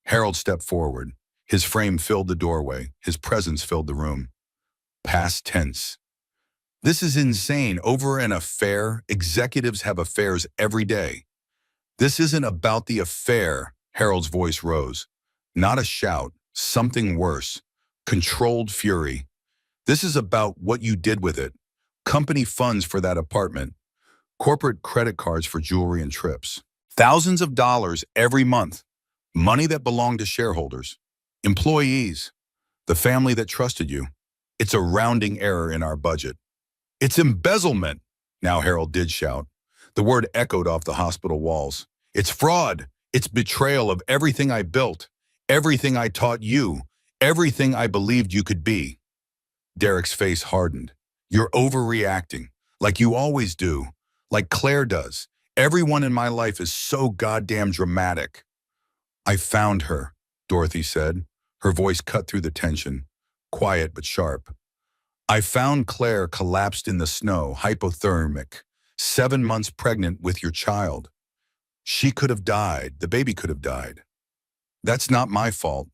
Harold stepped forward. His frame filled the doorway. His presence filled the room. Past tense. "This is insane. Over an affair, executives have affairs every day." "This isn't about the affair." Harold's voice rose. Not a shout, something worse. Controlled fury. "This is about what you did with it. Company funds for that apartment. Corporate credit cards for jewelry and trips. Thousands of dollars every month. Money that belonged to shareholders. Employees. The family that trusted you. It's a rounding error in our budget. It's embezzlement." Now Harold did shout. The word echoed off the hospital walls. "It's fraud. It's betrayal of everything I built. Everything I taught you. Everything I believed you could be." Derek's face hardened. "You're overreacting, like you always do, like Claire does. Everyone in my life is so goddamn dramatic." "I found her," Dorothy said. Her voice cut through the tension, quiet but sharp. "I found Claire collapsed in the snow, hypothermic, 7 months pregnant with your child. She could have died. The baby could have died. That's not my fault.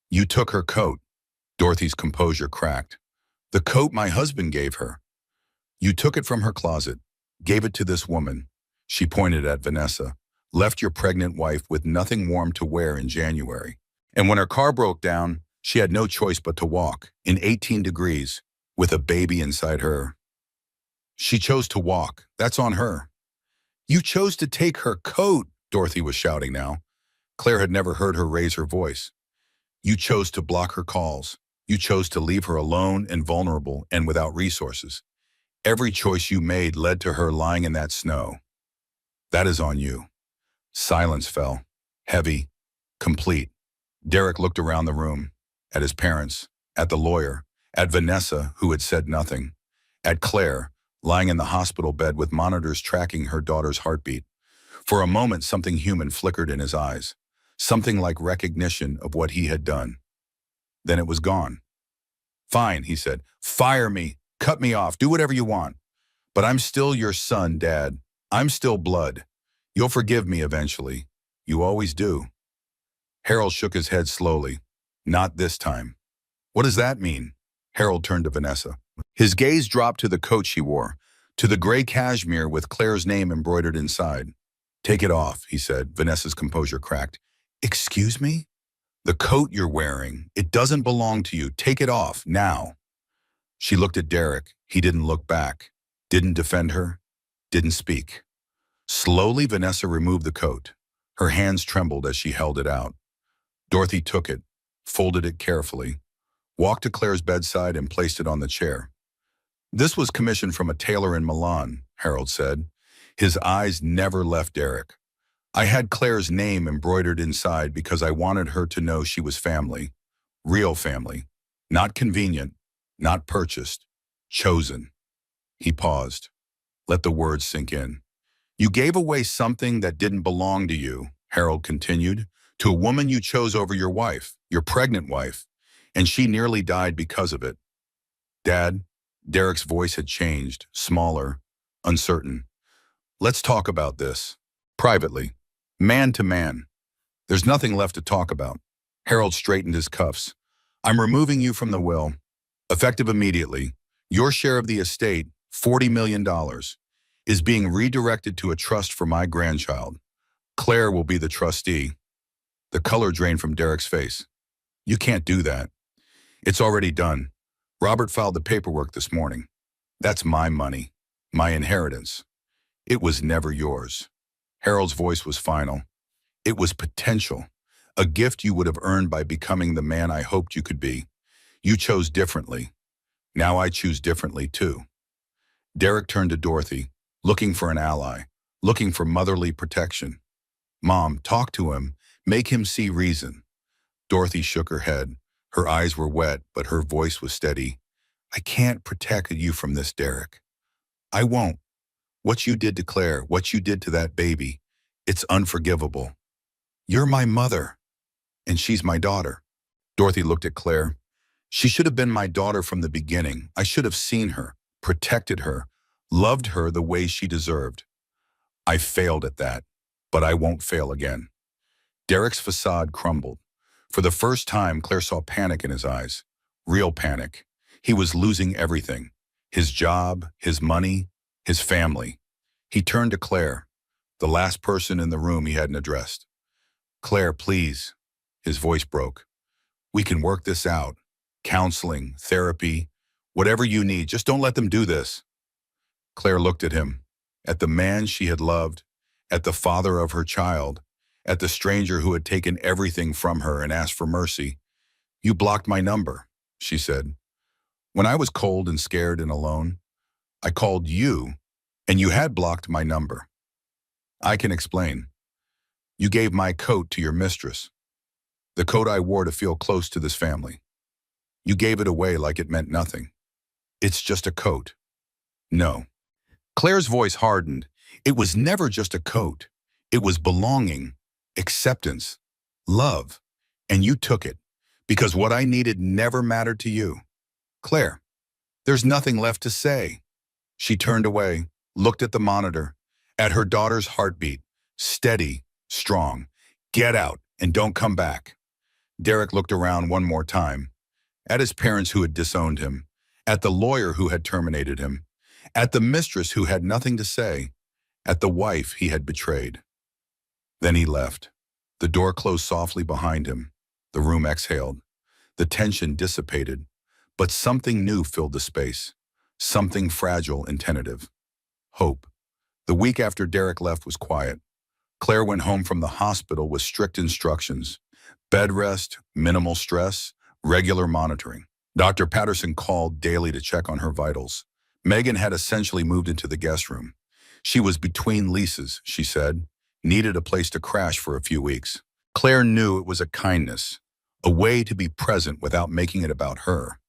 You took her coat." Dorothy's composure cracked. "The coat my husband gave her. You took it from her closet, gave it to this woman." She pointed at Vanessa. "Left your pregnant wife with nothing warm to wear in January. And when her car broke down, she had no choice but to walk, in 18 degrees, with a baby inside her. She chose to walk. That's on her." "You chose to take her coat," Dorothy was shouting now. Claire had never heard her raise her voice. "You chose to block her calls. You chose to leave her alone and vulnerable and without resources. Every choice you made led to her lying in that snow. That is on you." Silence fell, heavy, complete. Derek looked around the room, at his parents, at the lawyer, at Vanessa, who had said nothing, at Claire, lying in the hospital bed with monitors tracking her daughter's heartbeat. For a moment, something human flickered in his eyes, something like recognition of what he had done. Then it was gone. "Fine," he said. "Fire me, cut me off, do whatever you want. But I'm still your son, Dad. I'm still blood. You'll forgive me eventually. You always do." Harold shook his head slowly. "Not this time." "What does that mean?" Harold turned to Vanessa. His gaze dropped to the coat she wore, to the gray cashmere with Claire's name embroidered inside. "Take it off," he said. Vanessa's composure cracked. "Excuse me?" "The coat you're wearing, it doesn't belong to you. Take it off, now." She looked at Derek. He didn't look back, didn't defend her, didn't speak. Slowly, Vanessa removed the coat. Her hands trembled as she held it out. Dorothy took it, folded it carefully, walked to Claire's bedside and placed it on the chair. "This was commissioned from a tailor in Milan," Harold said. His eyes never left Derek. I had Claire's name embroidered inside because I wanted her to know she was family. Real family. Not convenient, not purchased. Chosen. He paused. Let the words sink in. You gave away something that didn't belong to you, Harold continued, to a woman you chose over your wife, your pregnant wife, and she nearly died because of it. Dad, Derek's voice had changed, smaller, uncertain. Let's talk about this. Privately. Man to man. There's nothing left to talk about. Harold straightened his cuffs. I'm removing you from the will. Effective immediately. Your share of the estate, $40 million, is being redirected to a trust for my grandchild. Claire will be the trustee. The color drained from Derek's face. You can't do that. It's already done. Robert filed the paperwork this morning. That's my money, my inheritance. It was never yours. Harold's voice was final. It was potential, a gift you would have earned by becoming the man I hoped you could be. You chose differently. Now I choose differently too. Derek turned to Dorothy, looking for an ally, looking for motherly protection. Mom, talk to him, make him see reason. Dorothy shook her head. Her eyes were wet, but her voice was steady. I can't protect you from this, Derek. I won't. What you did to Claire, what you did to that baby, it's unforgivable. You're my mother, and she's my daughter. Dorothy looked at Claire. She should have been my daughter from the beginning. I should have seen her, protected her, loved her the way she deserved. I failed at that, but I won't fail again. Derek's facade crumbled. For the first time, Claire saw panic in his eyes. Real panic. He was losing everything. His job, his money, his family. He turned to Claire, the last person in the room he hadn't addressed. Claire, please. His voice broke. We can work this out. Counseling, therapy, whatever you need. Just don't let them do this. Claire looked at him, at the man she had loved, at the father of her child, at the stranger who had taken everything from her and asked for mercy. You blocked my number, she said. When I was cold and scared and alone, I called you, and you had blocked my number. I can explain. You gave my coat to your mistress, the coat I wore to feel close to this family. You gave it away like it meant nothing. It's just a coat. No. Claire's voice hardened. It was never just a coat. It was belonging, acceptance, love, and you took it because what I needed never mattered to you. Claire, there's nothing left to say. She turned away, looked at the monitor, at her daughter's heartbeat, steady, strong. Get out and don't come back. Derek looked around one more time, at his parents who had disowned him, at the lawyer who had terminated him, at the mistress who had nothing to say, at the wife he had betrayed. Then he left. The door closed softly behind him. The room exhaled. The tension dissipated, but something new filled the space, something fragile and tentative. Hope. The week after Derek left was quiet. Claire went home from the hospital with strict instructions. Bed rest, minimal stress, regular monitoring. Dr. Patterson called daily to check on her vitals. Megan had essentially moved into the guest room. She was between leases, she said, needed a place to crash for a few weeks. Claire knew it was a kindness, a way to be present without making it about her.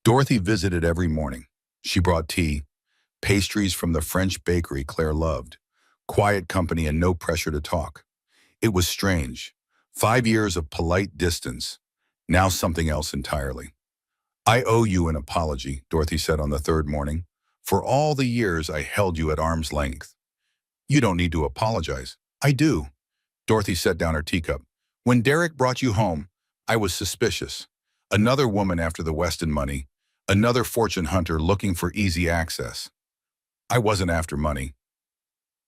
Dorothy visited every morning. She brought tea, pastries from the French bakery Claire loved, quiet company and no pressure to talk. It was strange. 5 years of polite distance, now something else entirely. I owe you an apology, Dorothy said on the third morning, for all the years I held you at arm's length. You don't need to apologize. I do. Dorothy set down her teacup. When Derek brought you home, I was suspicious. Another woman after the Weston money, another fortune hunter looking for easy access. I wasn't after money.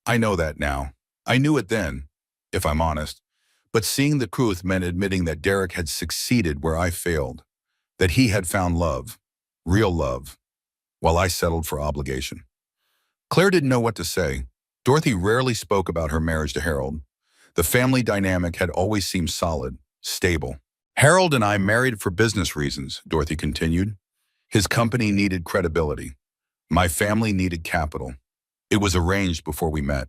I know that now. I knew it then, if I'm honest. But seeing the truth meant admitting that Derek had succeeded where I failed, that he had found love, real love, while I settled for obligation. Claire didn't know what to say. Dorothy rarely spoke about her marriage to Harold. The family dynamic had always seemed solid, stable. Harold and I married for business reasons, Dorothy continued. His company needed credibility. My family needed capital. It was arranged before we met.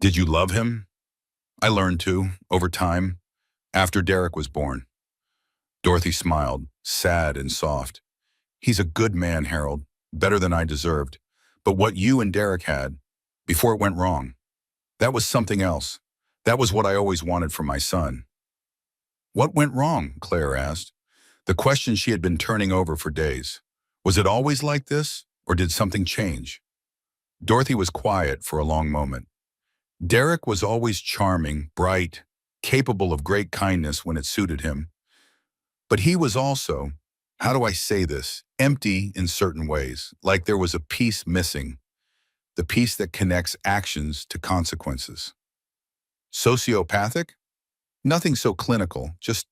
Did you love him? I learned to, over time, after Derek was born. Dorothy smiled, sad and soft. He's a good man, Harold, better than I deserved. But what you and Derek had, before it went wrong, that was something else. That was what I always wanted for my son. What went wrong? Claire asked. The question she had been turning over for days. Was it always like this, or did something change? Dorothy was quiet for a long moment. Derek was always charming, bright, capable of great kindness when it suited him. But he was also, how do I say this, empty in certain ways, like there was a piece missing, the piece that connects actions to consequences. Sociopathic? Nothing so clinical, just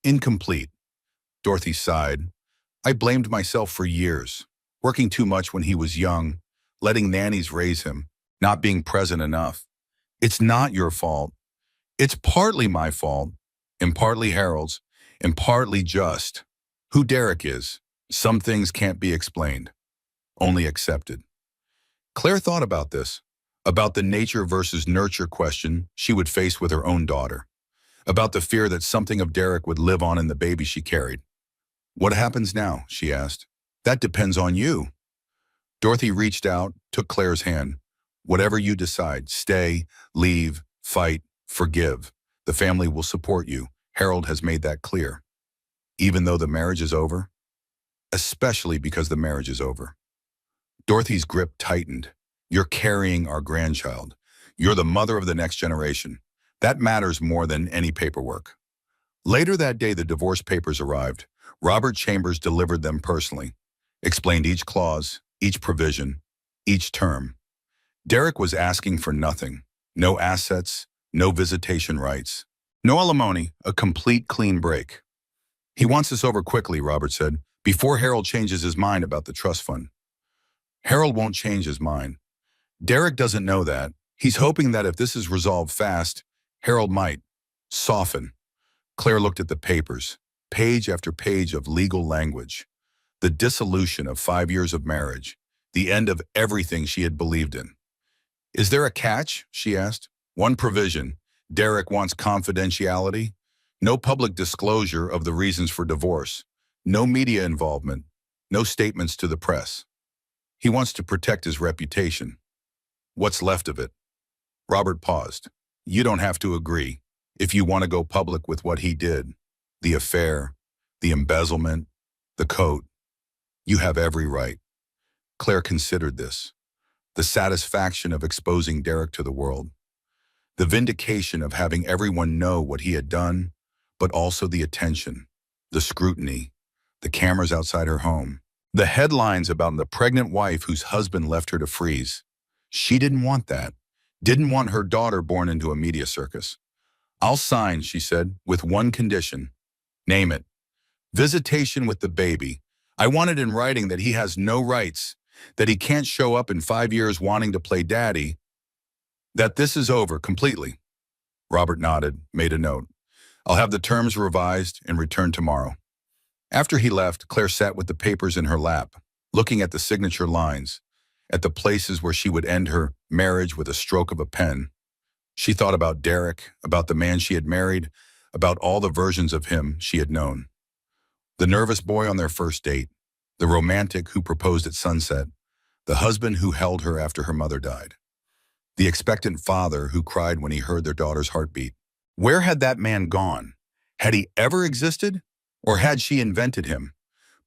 incomplete. Dorothy sighed. I blamed myself for years, working too much when he was young, letting nannies raise him, not being present enough. It's not your fault. It's partly my fault, and partly Harold's, and partly just who Derek is. Some things can't be explained, only accepted. Claire thought about this, about the nature versus nurture question she would face with her own daughter, about the fear that something of Derek would live on in the baby she carried. What happens now? She asked. That depends on you. Dorothy reached out, took Claire's hand. Whatever you decide, stay, leave, fight, forgive. The family will support you. Harold has made that clear. Even though the marriage is over? Especially because the marriage is over. Dorothy's grip tightened. You're carrying our grandchild. You're the mother of the next generation. That matters more than any paperwork. Later that day, the divorce papers arrived. Robert Chambers delivered them personally, explained each clause, each provision, each term. Derek was asking for nothing. No assets, no visitation rights, no alimony, a complete clean break. He wants this over quickly, Robert said, before Harold changes his mind about the trust fund. Harold won't change his mind. Derek doesn't know that. He's hoping that if this is resolved fast, Harold might soften. Claire looked at the papers, page after page of legal language. The dissolution of 5 years of marriage, the end of everything she had believed in. Is there a catch? She asked. One provision. Derek wants confidentiality. No public disclosure of the reasons for divorce. No media involvement. No statements to the press. He wants to protect his reputation. What's left of it? Robert paused. You don't have to agree. If you want to go public with what he did, the affair, the embezzlement, the coat, you have every right. Claire considered this. The satisfaction of exposing Derek to the world. The vindication of having everyone know what he had done, but also the attention, the scrutiny, the cameras outside her home, the headlines about the pregnant wife whose husband left her to freeze. She didn't want that. Didn't want her daughter born into a media circus. I'll sign, she said, with one condition. Name it. Visitation with the baby. I want it in writing that he has no rights, that he can't show up in 5 years wanting to play daddy, that this is over completely. Robert nodded, made a note. I'll have the terms revised and return tomorrow. After he left, Claire sat with the papers in her lap, looking at the signature lines, at the places where she would end her marriage with a stroke of a pen. She thought about Derek, about the man she had married, about all the versions of him she had known. The nervous boy on their first date, the romantic who proposed at sunset, the husband who held her after her mother died, the expectant father who cried when he heard their daughter's heartbeat. Where had that man gone? Had he ever existed? Or had she invented him,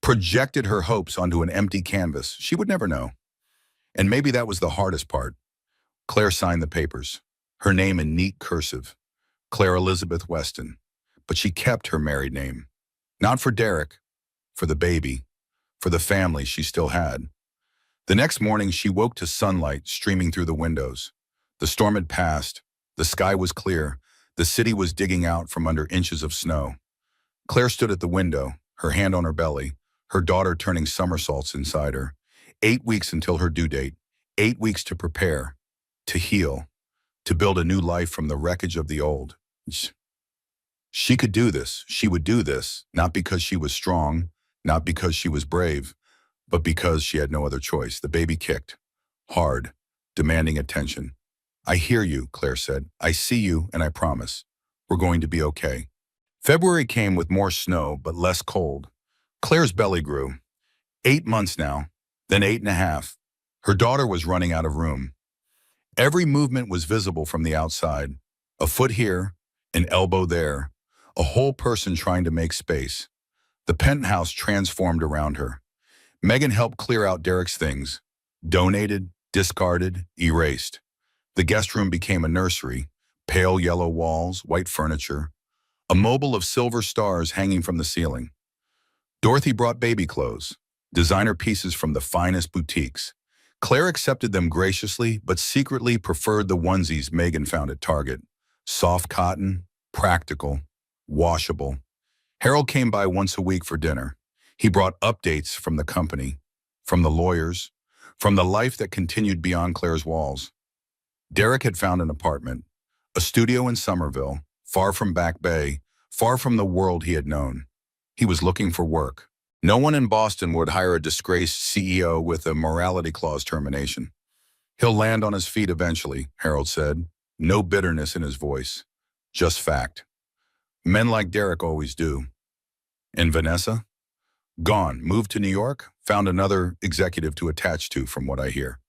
projected her hopes onto an empty canvas? She would never know. And maybe that was the hardest part. Claire signed the papers, her name in neat cursive, Claire Elizabeth Weston, but she kept her married name. Not for Derek, for the baby, for the family she still had. The next morning, she woke to sunlight streaming through the windows. The storm had passed, the sky was clear, the city was digging out from under inches of snow. Claire stood at the window, her hand on her belly, her daughter turning somersaults inside her. 8 weeks until her due date, 8 weeks to prepare, to heal, to build a new life from the wreckage of the old. She could do this. She would do this, not because she was strong, not because she was brave, but because she had no other choice. The baby kicked, hard, demanding attention. I hear you, Claire said. I see you, and I promise. We're going to be okay. February came with more snow, but less cold. Claire's belly grew. 8 months now, then 8.5. Her daughter was running out of room. Every movement was visible from the outside. A foot here, an elbow there, a whole person trying to make space. The penthouse transformed around her. Megan helped clear out Derek's things. Donated, discarded, erased. The guest room became a nursery. Pale yellow walls, white furniture. A mobile of silver stars hanging from the ceiling. Dorothy brought baby clothes, designer pieces from the finest boutiques. Claire accepted them graciously, but secretly preferred the onesies Megan found at Target. Soft cotton, practical, washable. Harold came by once a week for dinner. He brought updates from the company, from the lawyers, from the life that continued beyond Claire's walls. Derek had found an apartment, a studio in Somerville, far from Back Bay, far from the world he had known. He was looking for work. No one in Boston would hire a disgraced CEO with a morality clause termination. He'll land on his feet eventually, Harold said. No bitterness in his voice, just fact. Men like Derek always do. And Vanessa? Gone, moved to New York, found another executive to attach to, from what I hear.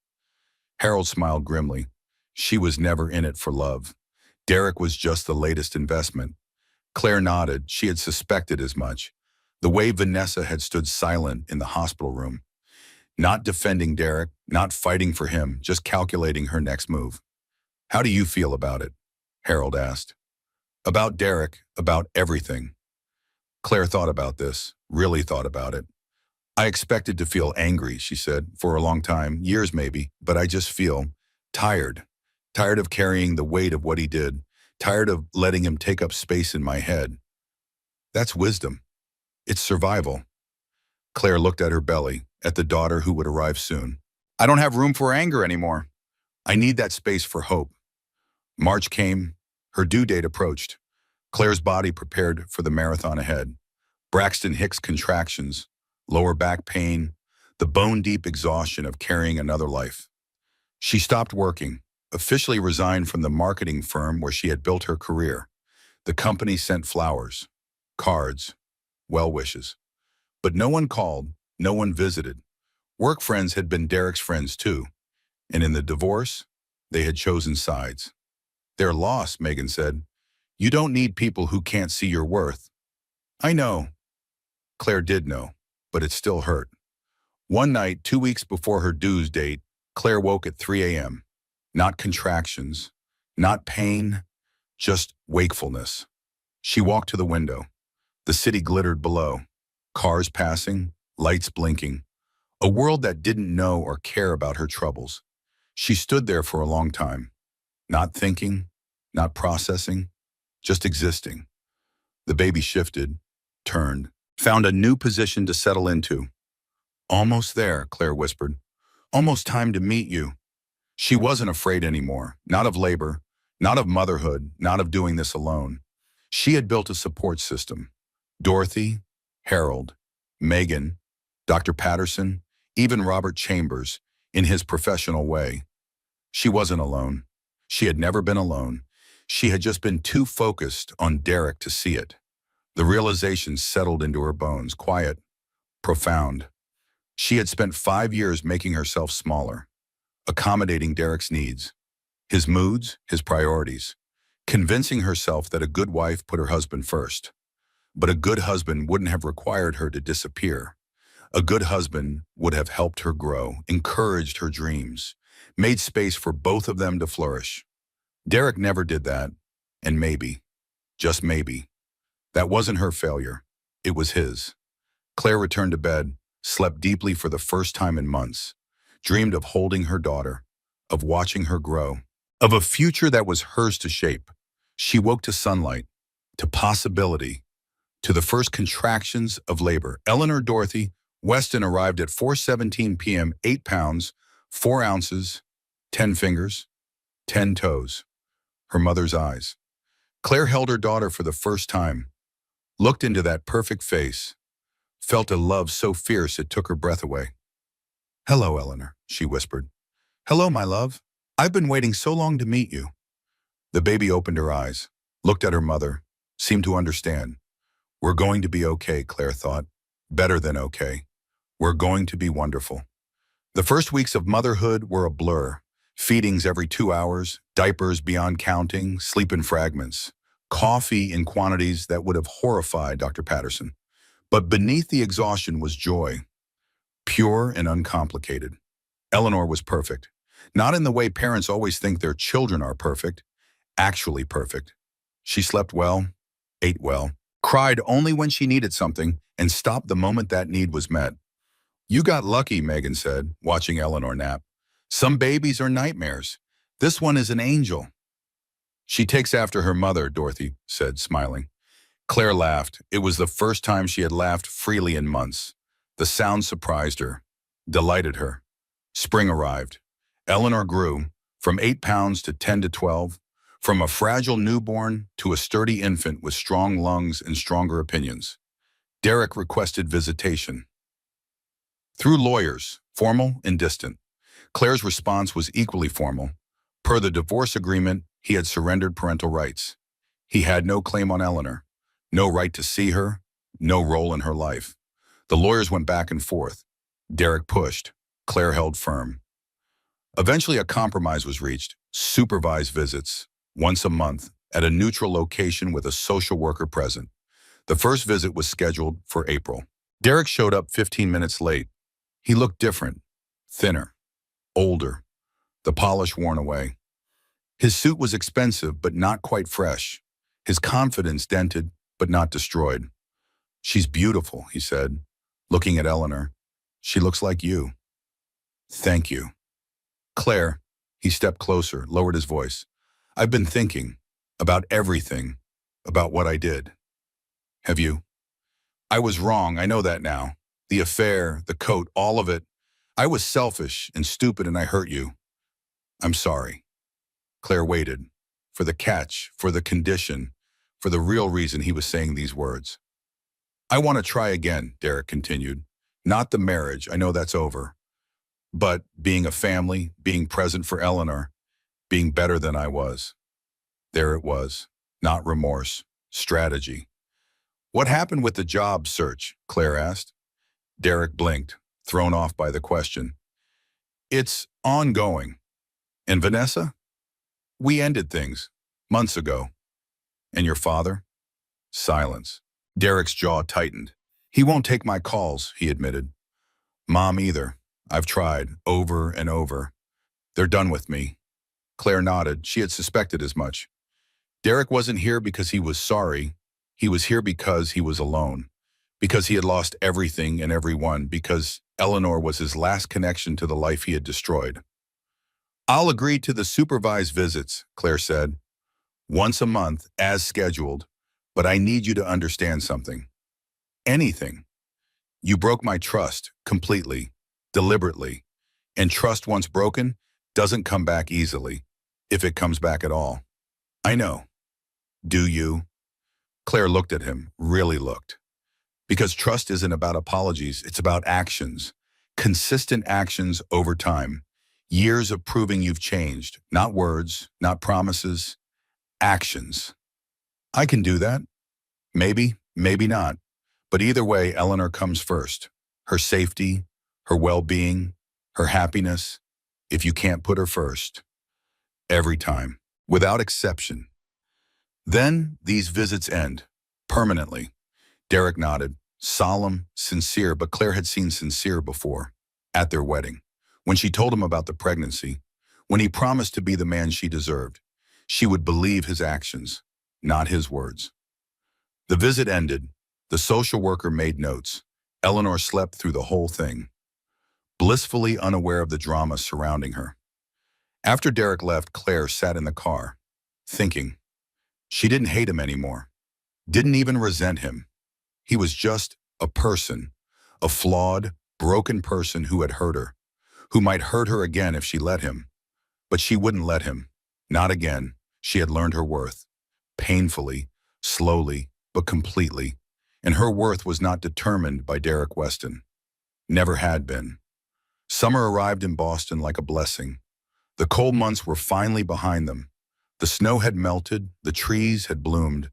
Harold smiled grimly. She was never in it for love. Derek was just the latest investment. Claire nodded. She had suspected as much. The way Vanessa had stood silent in the hospital room. Not defending Derek, not fighting for him, just calculating her next move. How do you feel about it? Harold asked. About Derek, about everything. Claire thought about this, really thought about it. I expected to feel angry, she said, for a long time, years maybe, but I just feel tired. Tired of carrying the weight of what he did. Tired of letting him take up space in my head. That's wisdom. It's survival. Claire looked at her belly, at the daughter who would arrive soon. I don't have room for anger anymore. I need that space for hope. March came. Her due date approached. Claire's body prepared for the marathon ahead. Braxton Hicks contractions, lower back pain, the bone-deep exhaustion of carrying another life. She stopped working, officially resigned from the marketing firm where she had built her career. The company sent flowers, cards, well wishes. But no one called, no one visited. Work friends had been Derek's friends too. And in the divorce, they had chosen sides. They're lost, Megan said. You don't need people who can't see your worth. I know. Claire did know, but it still hurt. One night, 2 weeks before her dues date, Claire woke at 3 a.m. Not contractions, not pain, just wakefulness. She walked to the window. The city glittered below. Cars passing, lights blinking. A world that didn't know or care about her troubles. She stood there for a long time. Not thinking, not processing, just existing. The baby shifted, turned, found a new position to settle into. Almost there, Claire whispered. Almost time to meet you. She wasn't afraid anymore, not of labor, not of motherhood, not of doing this alone. She had built a support system. Dorothy, Harold, Megan, Dr. Patterson, even Robert Chambers, in his professional way. She wasn't alone. She had never been alone. She had just been too focused on Derek to see it. The realization settled into her bones, quiet, profound. She had spent 5 years making herself smaller, accommodating Derek's needs, his moods, his priorities, convincing herself that a good wife put her husband first. But a good husband wouldn't have required her to disappear. A good husband would have helped her grow, encouraged her dreams, made space for both of them to flourish. Derek never did that, and maybe, just maybe, that wasn't her failure. It was his. Claire returned to bed, slept deeply for the first time in months, dreamed of holding her daughter, of watching her grow, of a future that was hers to shape. She woke to sunlight, to possibility, to the first contractions of labor. Eleanor Dorothy Weston arrived at 4:17 p.m., 8 pounds, 4 ounces, 10 fingers, 10 toes. Her mother's eyes. Claire held her daughter for the first time, looked into that perfect face, felt a love so fierce it took her breath away. Hello, Eleanor, she whispered. Hello, my love. I've been waiting so long to meet you. The baby opened her eyes, looked at her mother, seemed to understand. We're going to be okay, Claire thought. Better than okay. We're going to be wonderful. The first weeks of motherhood were a blur. Feedings every 2 hours, diapers beyond counting, sleep in fragments, coffee in quantities that would have horrified Dr. Patterson. But beneath the exhaustion was joy, pure and uncomplicated. Eleanor was perfect. Not in the way parents always think their children are perfect, actually perfect. She slept well, ate well, cried only when she needed something, and stopped the moment that need was met. You got lucky, Megan said, watching Eleanor nap. Some babies are nightmares. This one is an angel. She takes after her mother, Dorothy said, smiling. Claire laughed. It was the first time she had laughed freely in months. The sound surprised her, delighted her. Spring arrived. Eleanor grew, from 8 pounds to 10 to 12, from a fragile newborn to a sturdy infant with strong lungs and stronger opinions. Derek requested visitation. Through lawyers, formal and distant. Claire's response was equally formal. Per the divorce agreement, he had surrendered parental rights. He had no claim on Eleanor, no right to see her, no role in her life. The lawyers went back and forth. Derek pushed. Claire held firm. Eventually, a compromise was reached. Supervised visits, once a month, at a neutral location with a social worker present. The first visit was scheduled for April. Derek showed up 15 minutes late. He looked different, thinner, older, the polish worn away. His suit was expensive, but not quite fresh. His confidence dented, but not destroyed. She's beautiful, he said, looking at Eleanor. She looks like you. Thank you. Claire, he stepped closer, lowered his voice. I've been thinking about everything, about what I did. Have you? I was wrong, I know that now. The affair, the coat, all of it. I was selfish and stupid and I hurt you. I'm sorry. Claire waited, for the catch, for the condition, for the real reason he was saying these words. I want to try again, Derek continued. Not the marriage, I know that's over. But being a family, being present for Eleanor, being better than I was. There it was, not remorse, strategy. What happened with the job search? Claire asked. Derek blinked, thrown off by the question. It's ongoing. And Vanessa? We ended things, months ago. And your father? Silence. Derek's jaw tightened. He won't take my calls, he admitted. Mom either. I've tried, over and over. They're done with me. Claire nodded. She had suspected as much. Derek wasn't here because he was sorry. He was here because he was alone. Because he had lost everything and everyone. Because Eleanor was his last connection to the life he had destroyed. I'll agree to the supervised visits, Claire said. Once a month, as scheduled. But I need you to understand something. Anything. You broke my trust completely, deliberately. And trust once broken doesn't come back easily, if it comes back at all. I know. Do you? Claire looked at him, really looked. Because trust isn't about apologies, it's about actions. Consistent actions over time. Years of proving you've changed. Not words, not promises, actions. I can do that. Maybe, maybe not. But either way, Eleanor comes first. Her safety, her well-being, her happiness. If you can't put her first. Every time, without exception. Then these visits end, permanently. Derek nodded, solemn, sincere, but Claire had seen sincere before, at their wedding. When she told him about the pregnancy, when he promised to be the man she deserved, she would believe his actions, not his words. The visit ended. The social worker made notes. Eleanor slept through the whole thing, blissfully unaware of the drama surrounding her. After Derek left, Claire sat in the car, thinking. She didn't hate him anymore, didn't even resent him. He was just a person, a flawed, broken person who had hurt her, who might hurt her again if she let him. But she wouldn't let him. Not again. She had learned her worth. Painfully, slowly, but completely. And her worth was not determined by Derek Weston. Never had been. Summer arrived in Boston like a blessing. The cold months were finally behind them. The snow had melted, the trees had bloomed.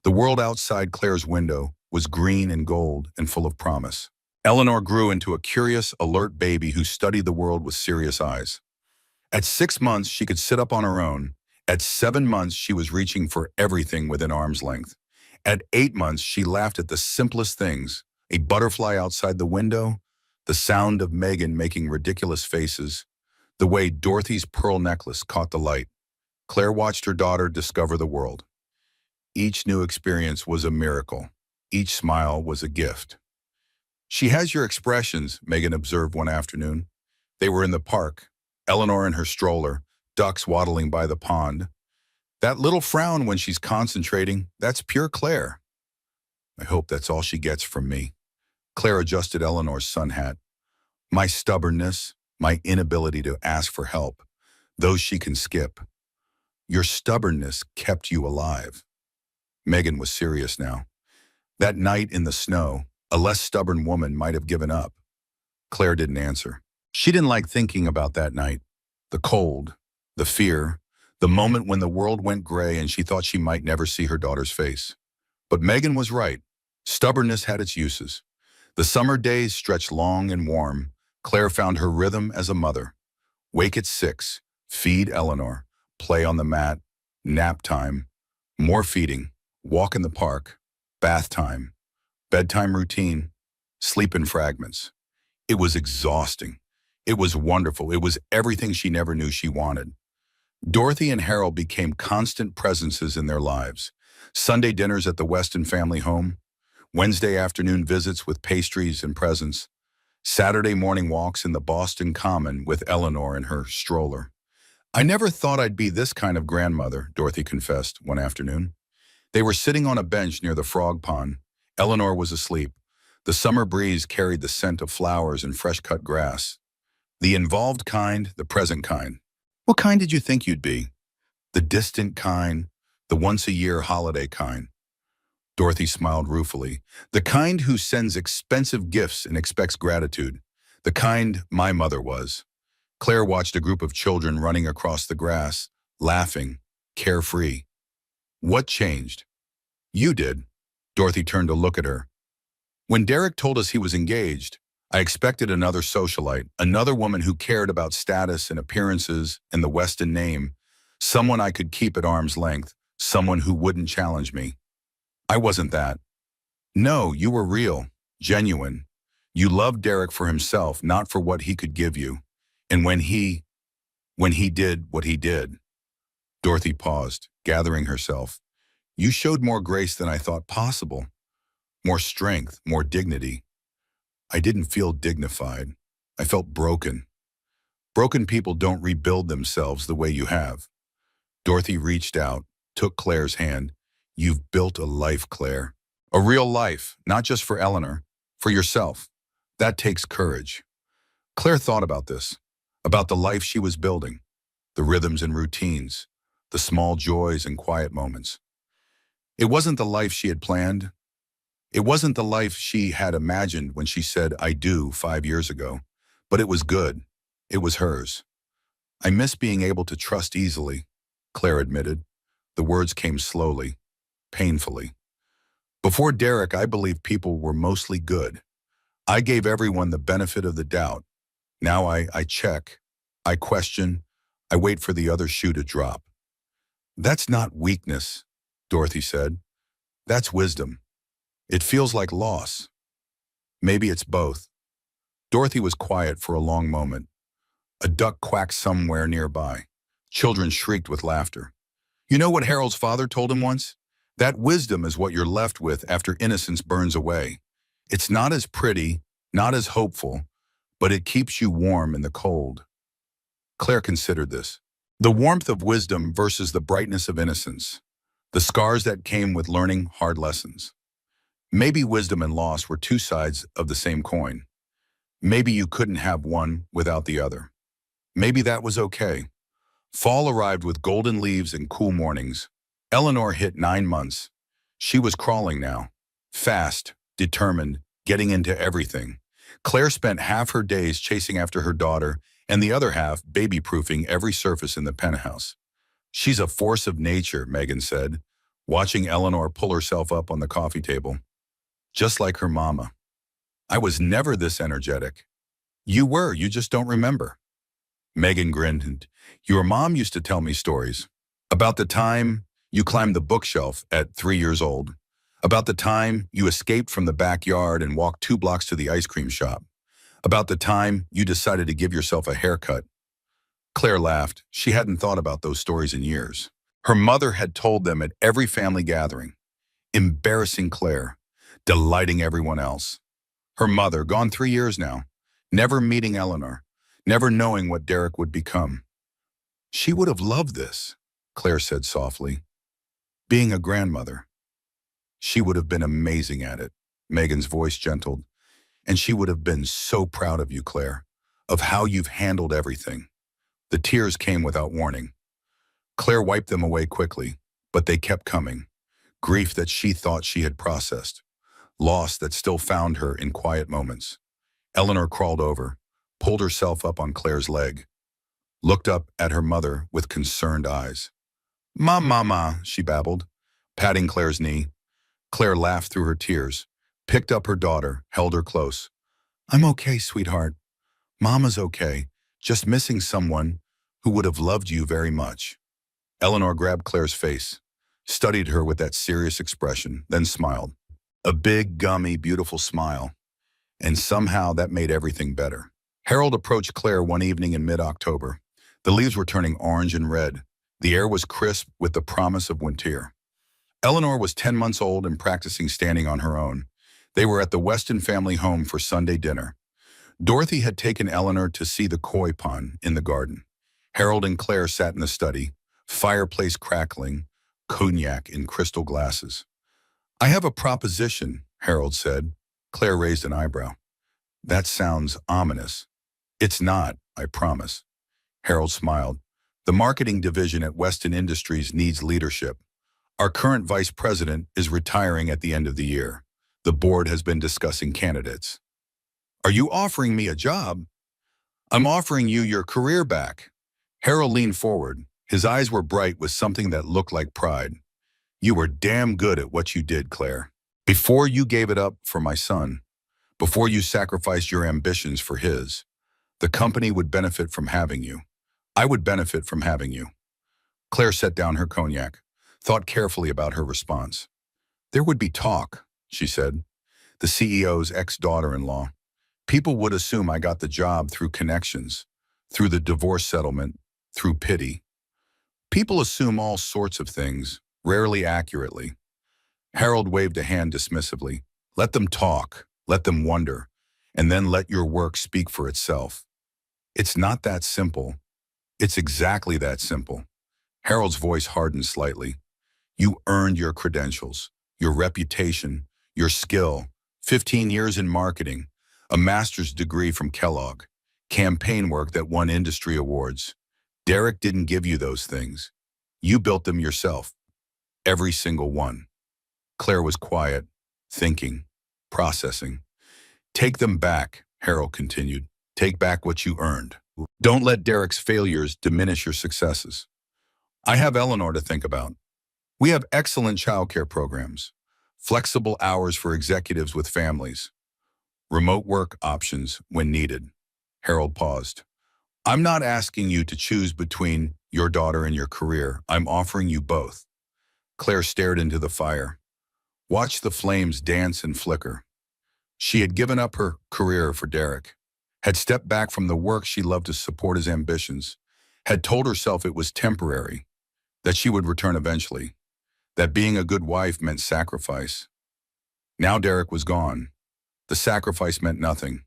The world outside Claire's window was green and gold and full of promise. Eleanor grew into a curious, alert baby who studied the world with serious eyes. At 6 months, she could sit up on her own. At 7 months, she was reaching for everything within arm's length. At 8 months, she laughed at the simplest things: a butterfly outside the window, the sound of Megan making ridiculous faces, the way Dorothy's pearl necklace caught the light. Claire watched her daughter discover the world. Each new experience was a miracle. Each smile was a gift. "She has your expressions," Megan observed one afternoon. They were in the park, Eleanor in her stroller, ducks waddling by the pond. "That little frown when she's concentrating, that's pure Claire." "I hope that's all she gets from me." Claire adjusted Eleanor's sun hat. "My stubbornness, my inability to ask for help, those she can skip." "Your stubbornness kept you alive." Megan was serious now. "That night in the snow, a less stubborn woman might have given up." Claire didn't answer. She didn't like thinking about that night. The cold, the fear, the moment when the world went gray and she thought she might never see her daughter's face. But Megan was right. Stubbornness had its uses. The summer days stretched long and warm. Claire found her rhythm as a mother. Wake at 6, feed Eleanor, play on the mat, nap time, more feeding, walk in the park, bath time, bedtime routine, sleep in fragments. It was exhausting. It was wonderful. It was everything she never knew she wanted. Dorothy and Harold became constant presences in their lives. Sunday dinners at the Weston family home, Wednesday afternoon visits with pastries and presents, Saturday morning walks in the Boston Common with Eleanor in her stroller. "I never thought I'd be this kind of grandmother," Dorothy confessed one afternoon. They were sitting on a bench near the frog pond. Eleanor was asleep. The summer breeze carried the scent of flowers and fresh-cut grass. The involved kind, the present kind. "What kind did you think you'd be?" "The distant kind, the once-a-year holiday kind." Dorothy smiled ruefully. "The kind who sends expensive gifts and expects gratitude. The kind my mother was." Claire watched a group of children running across the grass, laughing, carefree. "What changed?" "You did." Dorothy turned to look at her. "When Derek told us he was engaged, I expected another socialite, another woman who cared about status and appearances and the Weston name, someone I could keep at arm's length, someone who wouldn't challenge me. I wasn't that." "No, you were real, genuine. You loved Derek for himself, not for what he could give you. And when he did what he did." Dorothy paused, gathering herself. "You showed more grace than I thought possible. More strength, more dignity." "I didn't feel dignified. I felt broken." "Broken people don't rebuild themselves the way you have." Dorothy reached out, took Claire's hand. "You've built a life, Claire. A real life, not just for Eleanor, for yourself. That takes courage." Claire thought about this, about the life she was building, the rhythms and routines, the small joys and quiet moments. It wasn't the life she had planned. It wasn't the life she had imagined when she said "I do" 5 years ago, but it was good. It was hers. "I miss being able to trust easily," Claire admitted. The words came slowly, painfully. "Before Derek, I believed people were mostly good. I gave everyone the benefit of the doubt. Now I check, I question, I wait for the other shoe to drop." "That's not weakness," Dorothy said. "That's wisdom. It feels like loss. Maybe it's both." Dorothy was quiet for a long moment. A duck quacked somewhere nearby. Children shrieked with laughter. "You know what Harold's father told him once? That wisdom is what you're left with after innocence burns away. It's not as pretty, not as hopeful, but it keeps you warm in the cold." Claire considered this. The warmth of wisdom versus the brightness of innocence. The scars that came with learning hard lessons. Maybe wisdom and loss were two sides of the same coin. Maybe you couldn't have one without the other. Maybe that was okay. Fall arrived with golden leaves and cool mornings. Eleanor hit 9 months. She was crawling now. Fast, determined, getting into everything. Claire spent half her days chasing after her daughter and the other half baby-proofing every surface in the penthouse. She's a force of nature, Megan said, watching Eleanor pull herself up on the coffee table. Just like her mama. I was never this energetic. You were, you just don't remember. Megan grinned. Your mom used to tell me stories. About the time you climbed the bookshelf at 3 years old. About the time you escaped from the backyard and walked 2 blocks to the ice cream shop. About the time you decided to give yourself a haircut. Claire laughed. She hadn't thought about those stories in years. Her mother had told them at every family gathering, embarrassing Claire, delighting everyone else. Her mother, gone 3 years now, never meeting Eleanor, never knowing what Derek would become. She would have loved this, Claire said softly. Being a grandmother. She would have been amazing at it, Megan's voice gentled. And she would have been so proud of you, Claire, of how you've handled everything. The tears came without warning. Claire wiped them away quickly, but they kept coming. Grief that she thought she had processed. Loss that still found her in quiet moments. Eleanor crawled over, pulled herself up on Claire's leg, looked up at her mother with concerned eyes. Mama, she babbled, patting Claire's knee. Claire laughed through her tears, picked up her daughter, held her close. I'm okay, sweetheart. Mama's okay, just missing someone who would have loved you very much. Eleanor grabbed Claire's face, studied her with that serious expression, then smiled. A big, gummy, beautiful smile. And somehow that made everything better. Harold approached Claire one evening in mid-October. The leaves were turning orange and red. The air was crisp with the promise of winter. Eleanor was 10 months old and practicing standing on her own. They were at the Weston family home for Sunday dinner. Dorothy had taken Eleanor to see the koi pond in the garden. Harold and Claire sat in the study, fireplace crackling, cognac in crystal glasses. I have a proposition, Harold said. Claire raised an eyebrow. That sounds ominous. It's not, I promise. Harold smiled. The marketing division at Weston Industries needs leadership. Our current vice president is retiring at the end of the year. The board has been discussing candidates. Are you offering me a job? I'm offering you your career back. Harold leaned forward. His eyes were bright with something that looked like pride. You were damn good at what you did, Claire. Before you gave it up for my son, before you sacrificed your ambitions for his, the company would benefit from having you. I would benefit from having you. Claire set down her cognac, thought carefully about her response. There would be talk, she said. The CEO's ex-daughter-in-law. People would assume I got the job through connections, through the divorce settlement, through pity. People assume all sorts of things, rarely accurately. Harold waved a hand dismissively. Let them talk, let them wonder, and then let your work speak for itself. It's not that simple. It's exactly that simple. Harold's voice hardened slightly. You earned your credentials, your reputation, your skill, 15 years in marketing, a master's degree from Kellogg, campaign work that won industry awards. Derek didn't give you those things. You built them yourself. Every single one. Claire was quiet, thinking, processing. Take them back, Harold continued. Take back what you earned. Don't let Derek's failures diminish your successes. I have Eleanor to think about. We have excellent childcare programs, flexible hours for executives with families, remote work options when needed. Harold paused. I'm not asking you to choose between your daughter and your career. I'm offering you both. Claire stared into the fire, watched the flames dance and flicker. She had given up her career for Derek, had stepped back from the work she loved to support his ambitions, had told herself it was temporary, that she would return eventually, that being a good wife meant sacrifice. Now Derek was gone. The sacrifice meant nothing,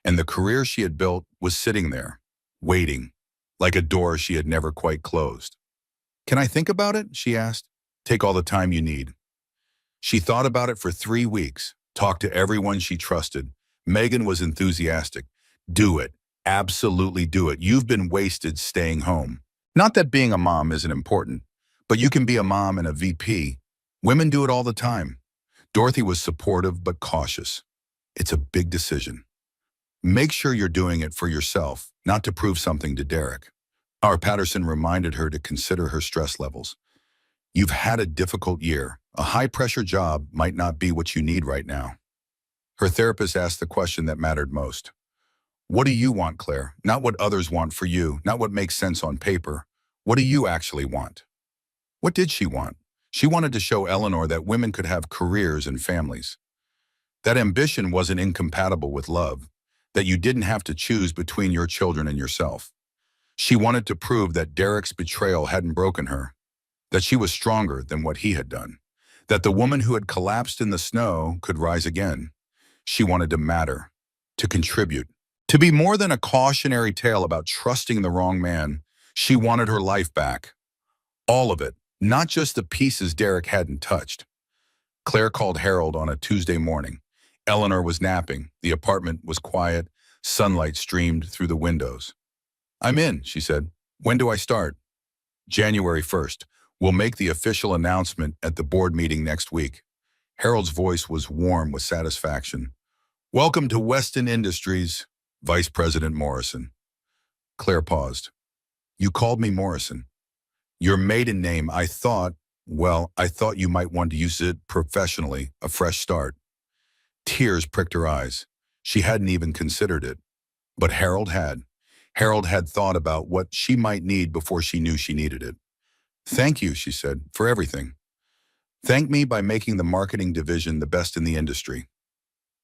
and the career she had built was sitting there, waiting, like a door she had never quite closed. Can I think about it? She asked. Take all the time you need. She thought about it for 3 weeks, talked to everyone she trusted. Megan was enthusiastic. Do it. Absolutely do it. You've been wasted staying home. Not that being a mom isn't important, but you can be a mom and a VP. Women do it all the time. Dorothy was supportive but cautious. It's a big decision. Make sure you're doing it for yourself, not to prove something to Derek. Our Patterson reminded her to consider her stress levels. You've had a difficult year. A high-pressure job might not be what you need right now. Her therapist asked the question that mattered most. What do you want, Claire? Not what others want for you, not what makes sense on paper. What do you actually want? What did she want? She wanted to show Eleanor that women could have careers and families. That ambition wasn't incompatible with love, that you didn't have to choose between your children and yourself. She wanted to prove that Derek's betrayal hadn't broken her, that she was stronger than what he had done, that the woman who had collapsed in the snow could rise again. She wanted to matter, to contribute, to be more than a cautionary tale about trusting the wrong man. She wanted her life back. All of it, not just the pieces Derek hadn't touched. Claire called Harold on a Tuesday morning. Eleanor was napping. The apartment was quiet. Sunlight streamed through the windows. I'm in, she said. When do I start? January 1st. We'll make the official announcement at the board meeting next week. Harold's voice was warm with satisfaction. Welcome to Weston Industries, Vice President Morrison. Claire paused. You called me Morrison. Your maiden name, I thought you might want to use it professionally, a fresh start. Tears pricked her eyes. She hadn't even considered it. But Harold had. Harold had thought about what she might need before she knew she needed it. Thank you, she said, for everything. Thank me by making the marketing division the best in the industry.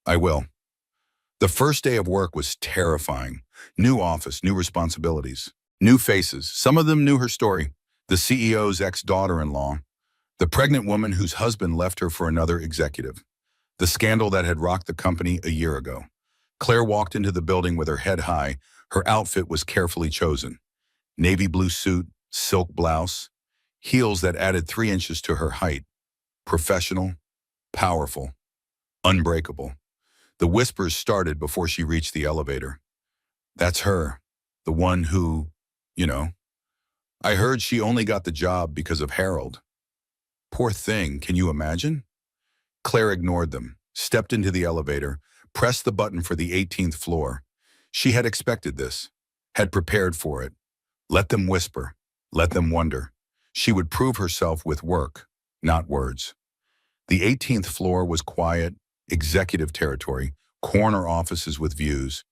I will. The first day of work was terrifying. New office, new responsibilities, new faces. Some of them knew her story. The CEO's ex-daughter-in-law, the pregnant woman whose husband left her for another executive, the scandal that had rocked the company a year ago. Claire walked into the building with her head high. Her outfit was carefully chosen. Navy blue suit, silk blouse, heels that added 3 inches to her height. Professional, powerful, unbreakable. The whispers started before she reached the elevator. That's her, the one who, I heard she only got the job because of Harold. Poor thing, can you imagine? Claire ignored them, stepped into the elevator, pressed the button for the 18th floor. She had expected this, had prepared for it. Let them whisper, let them wonder. She would prove herself with work, not words. The 18th floor was quiet, executive territory, corner offices with views,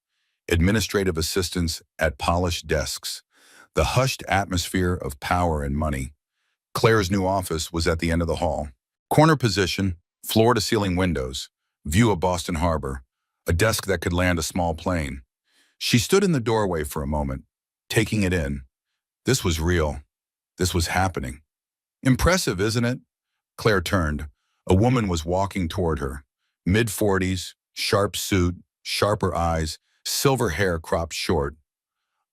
administrative assistants at polished desks, the hushed atmosphere of power and money. Claire's new office was at the end of the hall. Corner position, floor-to-ceiling windows, view of Boston Harbor, a desk that could land a small plane. She stood in the doorway for a moment, taking it in. This was real. This was happening. Impressive, isn't it? Claire turned. A woman was walking toward her. Mid-40s, sharp suit, sharper eyes, silver hair cropped short.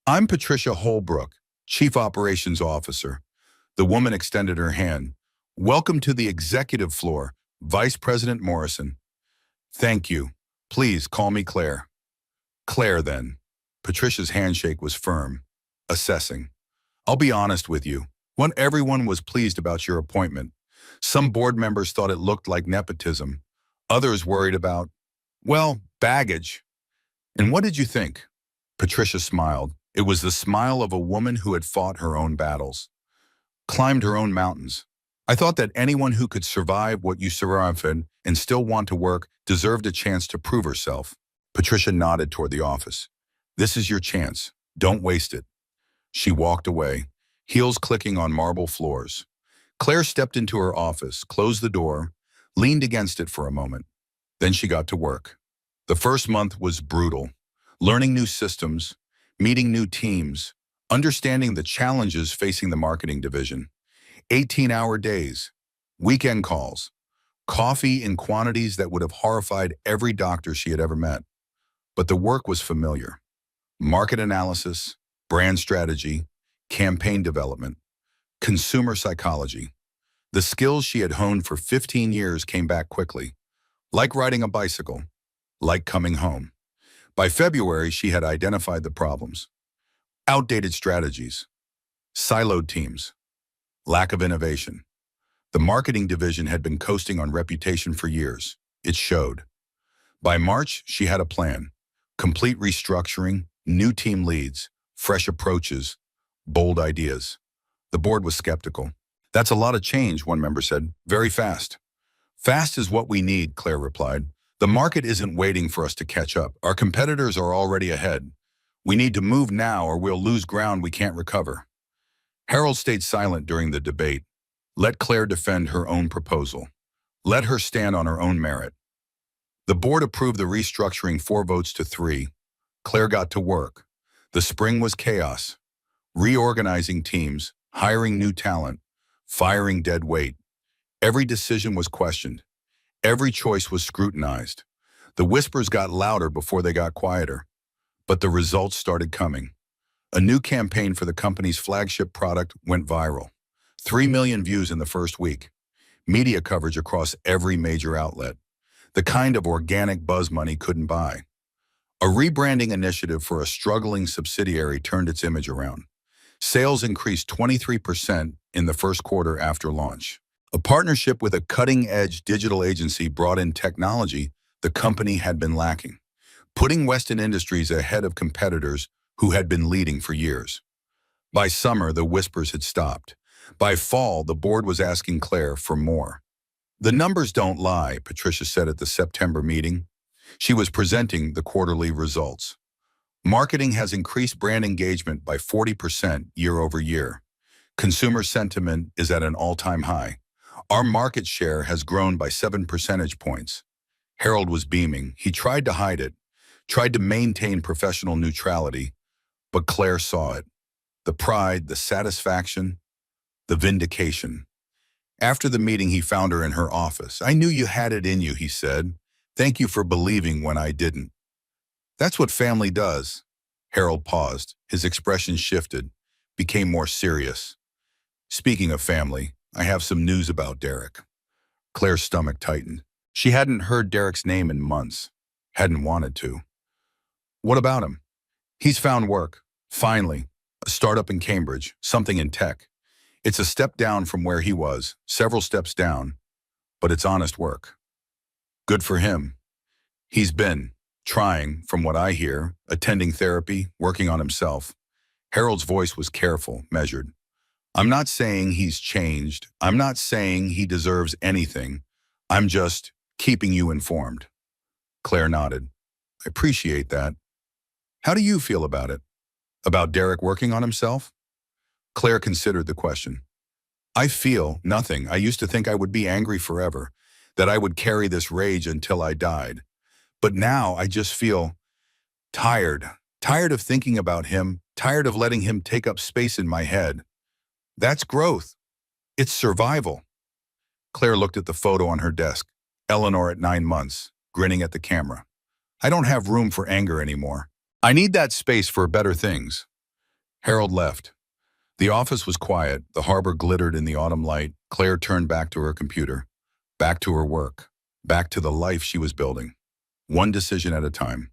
I'm Patricia Holbrook, Chief Operations Officer. The woman extended her hand. Welcome to the executive floor, Vice President Morrison. Thank you. Please call me Claire. Claire, then. Patricia's handshake was firm, assessing. I'll be honest with you. Not everyone was pleased about your appointment. Some board members thought it looked like nepotism. Others worried about, baggage. And what did you think? Patricia smiled. It was the smile of a woman who had fought her own battles, climbed her own mountains. I thought that anyone who could survive what you survived and still want to work deserved a chance to prove herself. Patricia nodded toward the office. This is your chance. Don't waste it. She walked away, heels clicking on marble floors. Claire stepped into her office, closed the door, leaned against it for a moment. Then she got to work. The first month was brutal. Learning new systems, meeting new teams, understanding the challenges facing the marketing division. 18-hour days, weekend calls, coffee in quantities that would have horrified every doctor she had ever met. But the work was familiar. Market analysis, brand strategy, campaign development, consumer psychology. The skills she had honed for 15 years came back quickly, like riding a bicycle, like coming home. By February, she had identified the problems. Outdated strategies, siloed teams, lack of innovation. The marketing division had been coasting on reputation for years. It showed. By March, she had a plan. Complete restructuring, new team leads, fresh approaches, bold ideas. The board was skeptical. That's a lot of change, one member said. Very fast. Fast is what we need, Claire replied. The market isn't waiting for us to catch up. Our competitors are already ahead. We need to move now or we'll lose ground we can't recover. Harold stayed silent during the debate. Let Claire defend her own proposal. Let her stand on her own merit. The board approved the restructuring 4 votes to 3. Claire got to work. The spring was chaos. Reorganizing teams, hiring new talent, firing dead weight. Every decision was questioned. Every choice was scrutinized. The whispers got louder before they got quieter. But the results started coming. A new campaign for the company's flagship product went viral. 3 million views in the first week. Media coverage across every major outlet. The kind of organic buzz money couldn't buy. A rebranding initiative for a struggling subsidiary turned its image around. Sales increased 23% in the first quarter after launch. A partnership with a cutting-edge digital agency brought in technology the company had been lacking, putting Weston Industries ahead of competitors who had been leading for years. By summer, the whispers had stopped. By fall, the board was asking Claire for more. The numbers don't lie, Patricia said at the September meeting. She was presenting the quarterly results. Marketing has increased brand engagement by 40% year over year. Consumer sentiment is at an all-time high. Our market share has grown by 7 percentage points. Harold was beaming. He tried to hide it, tried to maintain professional neutrality, but Claire saw it. The pride, the satisfaction, the vindication. After the meeting, he found her in her office. I knew you had it in you, he said. Thank you for believing when I didn't. That's what family does. Harold paused. His expression shifted, became more serious. Speaking of family, I have some news about Derek. Claire's stomach tightened. She hadn't heard Derek's name in months. Hadn't wanted to. What about him? He's found work. Finally. A startup in Cambridge. Something in tech. It's a step down from where he was. Several steps down. But it's honest work. Good for him. He's been trying, from what I hear, attending therapy, working on himself. Harold's voice was careful, measured. I'm not saying he's changed. I'm not saying he deserves anything. I'm just keeping you informed. Claire nodded. I appreciate that. How do you feel about it? About Derek working on himself? Claire considered the question. I feel nothing. I used to think I would be angry forever, that I would carry this rage until I died. But now I just feel tired. Tired of thinking about him, tired of letting him take up space in my head. That's growth. It's survival. Claire looked at the photo on her desk. Eleanor at 9 months, grinning at the camera. I don't have room for anger anymore. I need that space for better things. Harold left. The office was quiet. The harbor glittered in the autumn light. Claire turned back to her computer, back to her work, back to the life she was building. One decision at a time.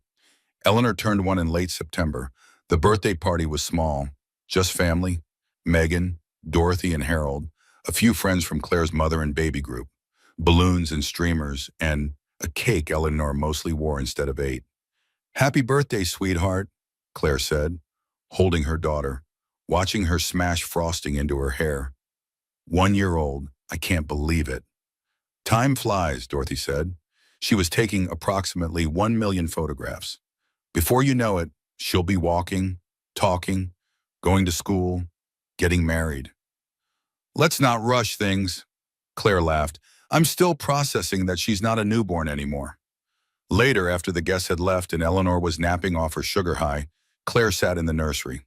Eleanor turned 1 in late September. The birthday party was small. Just family, Megan, Dorothy, and Harold, a few friends from Claire's mother and baby group, balloons and streamers, and a cake Eleanor mostly wore instead of ate. Happy birthday, sweetheart, Claire said, holding her daughter, watching her smash frosting into her hair. 1 year old, I can't believe it. Time flies, Dorothy said. She was taking approximately 1 million photographs. Before you know it, she'll be walking, talking, going to school, getting married. Let's not rush things, Claire laughed. I'm still processing that she's not a newborn anymore. Later, after the guests had left and Eleanor was napping off her sugar high, Claire sat in the nursery.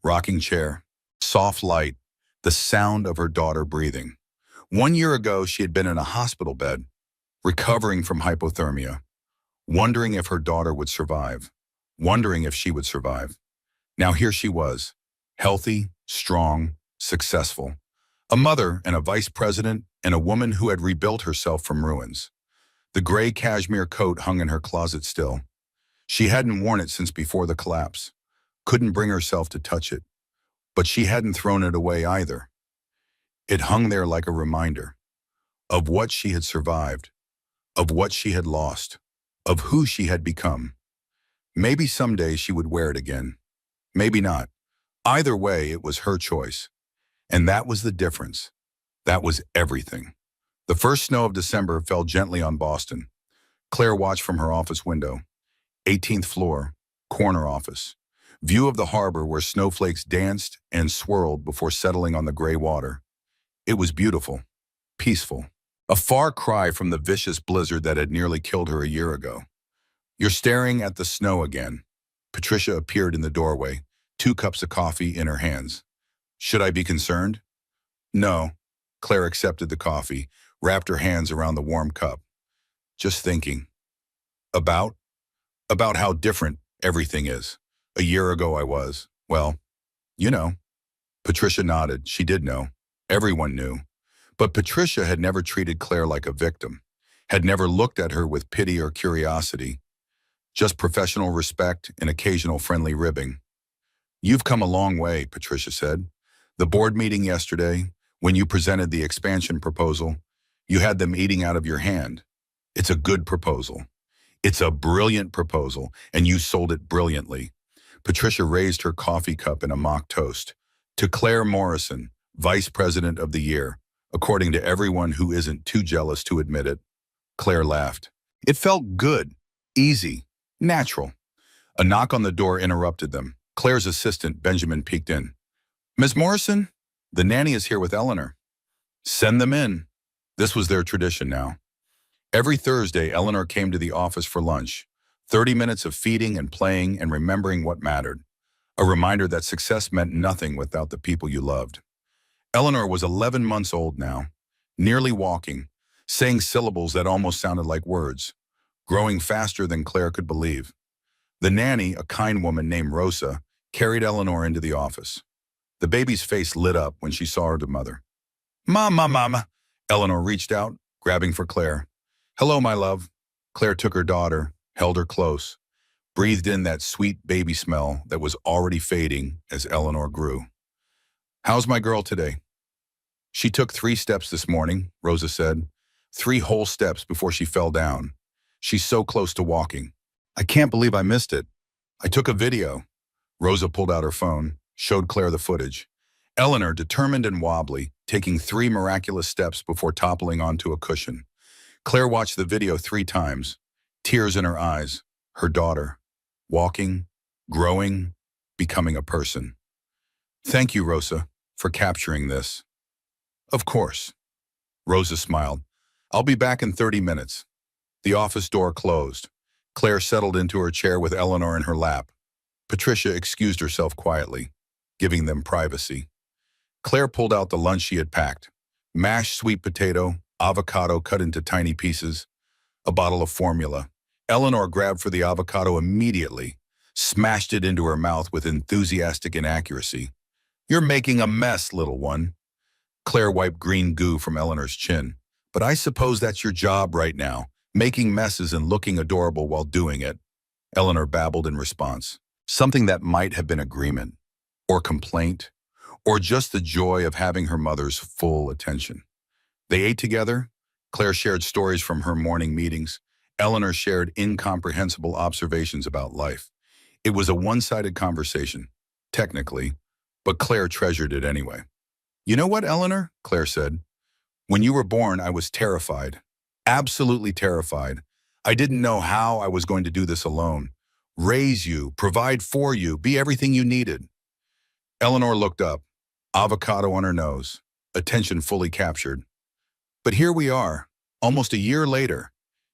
Rocking chair, soft light, the sound of her daughter breathing. 1 year ago, she had been in a hospital bed, recovering from hypothermia, wondering if her daughter would survive, wondering if she would survive. Now here she was, healthy, strong, successful, a mother and a vice president and a woman who had rebuilt herself from ruins. The gray cashmere coat hung in her closet still. She hadn't worn it since before the collapse, couldn't bring herself to touch it, but she hadn't thrown it away either. It hung there like a reminder of what she had survived, of what she had lost, of who she had become. Maybe someday she would wear it again. Maybe not. Either way, it was her choice. And that was the difference. That was everything. The first snow of December fell gently on Boston. Claire watched from her office window. 18th floor, corner office. View of the harbor where snowflakes danced and swirled before settling on the gray water. It was beautiful, peaceful. A far cry from the vicious blizzard that had nearly killed her a year ago. You're staring at the snow again. Patricia appeared in the doorway, 2 cups of coffee in her hands. Should I be concerned? No. Claire accepted the coffee, wrapped her hands around the warm cup. Just thinking. About? About how different everything is. A year ago I was, well, you know. Patricia nodded. She did know. Everyone knew. But Patricia had never treated Claire like a victim, had never looked at her with pity or curiosity. Just professional respect and occasional friendly ribbing. You've come a long way, Patricia said. The board meeting yesterday, when you presented the expansion proposal, you had them eating out of your hand. It's a good proposal. It's a brilliant proposal, and you sold it brilliantly. Patricia raised her coffee cup in a mock toast. To Claire Morrison, Vice President of the Year, according to everyone who isn't too jealous to admit it. Claire laughed. It felt good, easy, natural. A knock on the door interrupted them. Claire's assistant, Benjamin, peeked in. Miss Morrison, the nanny is here with Eleanor. Send them in. This was their tradition now. Every Thursday, Eleanor came to the office for lunch. 30 minutes of feeding and playing and remembering what mattered. A reminder that success meant nothing without the people you loved. Eleanor was 11 months old now, nearly walking, saying syllables that almost sounded like words, growing faster than Claire could believe. The nanny, a kind woman named Rosa, carried Eleanor into the office. The baby's face lit up when she saw her mother. Mama, Mama. Eleanor reached out, grabbing for Claire. Hello, my love. Claire took her daughter, held her close, breathed in that sweet baby smell that was already fading as Eleanor grew. How's my girl today? She took 3 steps this morning, Rosa said. 3 whole steps before she fell down. She's so close to walking. I can't believe I missed it. I took a video. Rosa pulled out her phone, showed Claire the footage. Eleanor, determined and wobbly, taking 3 miraculous steps before toppling onto a cushion. Claire watched the video 3 times, tears in her eyes, her daughter, walking, growing, becoming a person. Thank you, Rosa, for capturing this. Of course. Rosa smiled. I'll be back in 30 minutes. The office door closed. Claire settled into her chair with Eleanor in her lap. Patricia excused herself quietly, giving them privacy. Claire pulled out the lunch she had packed. Mashed sweet potato, avocado cut into tiny pieces, a bottle of formula. Eleanor grabbed for the avocado immediately, smashed it into her mouth with enthusiastic inaccuracy. You're making a mess, little one. Claire wiped green goo from Eleanor's chin. But I suppose that's your job right now, making messes and looking adorable while doing it. Eleanor babbled in response. Something that might have been agreement, or complaint, or just the joy of having her mother's full attention. They ate together. Claire shared stories from her morning meetings. Eleanor shared incomprehensible observations about life. It was a one-sided conversation, technically, but Claire treasured it anyway. You know what, Eleanor? Claire said. When you were born, I was terrified. Absolutely terrified. I didn't know how I was going to do this alone. Raise you, provide for you, be everything you needed. Eleanor looked up, avocado on her nose, attention fully captured. But here we are, almost a year later.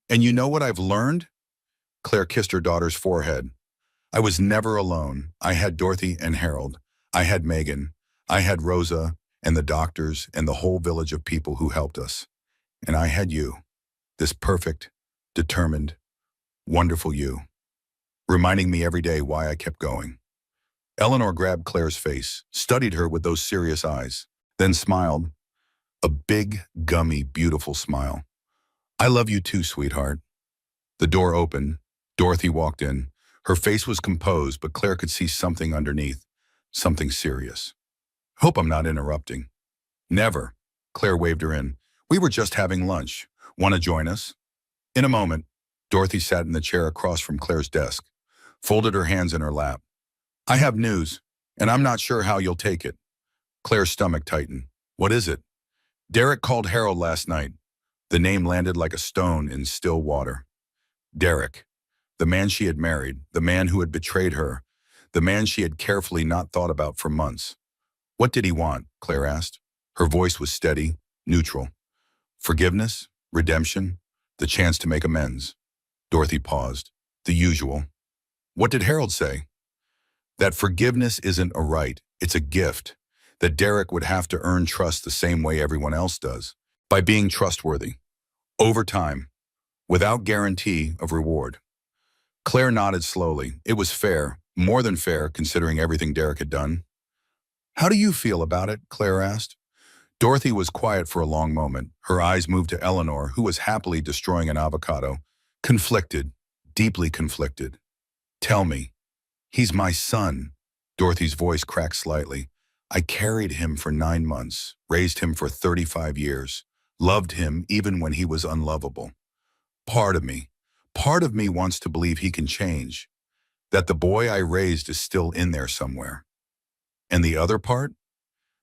And you know what I've learned? Claire kissed her daughter's forehead. I was never alone. I had Dorothy and Harold. I had Megan. I had Rosa and the doctors and the whole village of people who helped us. And I had you, this perfect, determined, wonderful you, reminding me every day why I kept going. Eleanor grabbed Claire's face, studied her with those serious eyes, then smiled. A big, gummy, beautiful smile. I love you too, sweetheart. The door opened. Dorothy walked in. Her face was composed, but Claire could see something underneath, something serious. Hope I'm not interrupting. Never. Claire waved her in. We were just having lunch. Want to join us? In a moment, Dorothy sat in the chair across from Claire's desk. folded her hands in her lap. I have news, and I'm not sure how you'll take it. Claire's stomach tightened. What is it? Derek called Harold last night. The name landed like a stone in still water. Derek, the man she had married, the man who had betrayed her, the man she had carefully not thought about for months. What did he want? Claire asked. Her voice was steady, neutral. Forgiveness, redemption, the chance to make amends. Dorothy paused. The usual. What did Harold say? That forgiveness isn't a right, it's a gift. That Derek would have to earn trust the same way everyone else does, by being trustworthy, over time, without guarantee of reward. Claire nodded slowly. It was fair, more than fair, considering everything Derek had done. How do you feel about it? Claire asked. Dorothy was quiet for a long moment. Her eyes moved to Eleanor, who was happily destroying an avocado. Conflicted, deeply conflicted. Tell me. He's my son. Dorothy's voice cracked slightly. I carried him for 9 months, raised him for 35 years, loved him even when he was unlovable. Part of me wants to believe he can change, that the boy I raised is still in there somewhere. And the other part?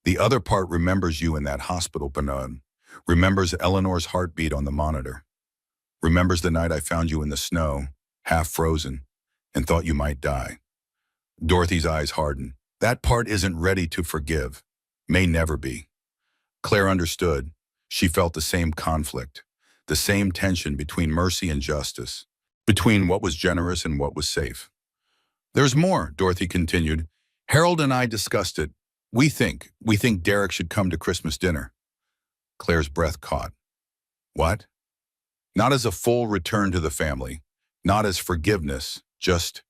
The other part remembers you in that hospital, Bernard, remembers Eleanor's heartbeat on the monitor, remembers the night I found you in the snow, half frozen, and thought you might die. Dorothy's eyes hardened. That part isn't ready to forgive, may never be. Claire understood. She felt the same conflict, the same tension between mercy and justice, between what was generous and what was safe. There's more, Dorothy continued. Harold and I discussed it. We think Derek should come to Christmas dinner. Claire's breath caught. What? Not as a full return to the family, not as forgiveness, just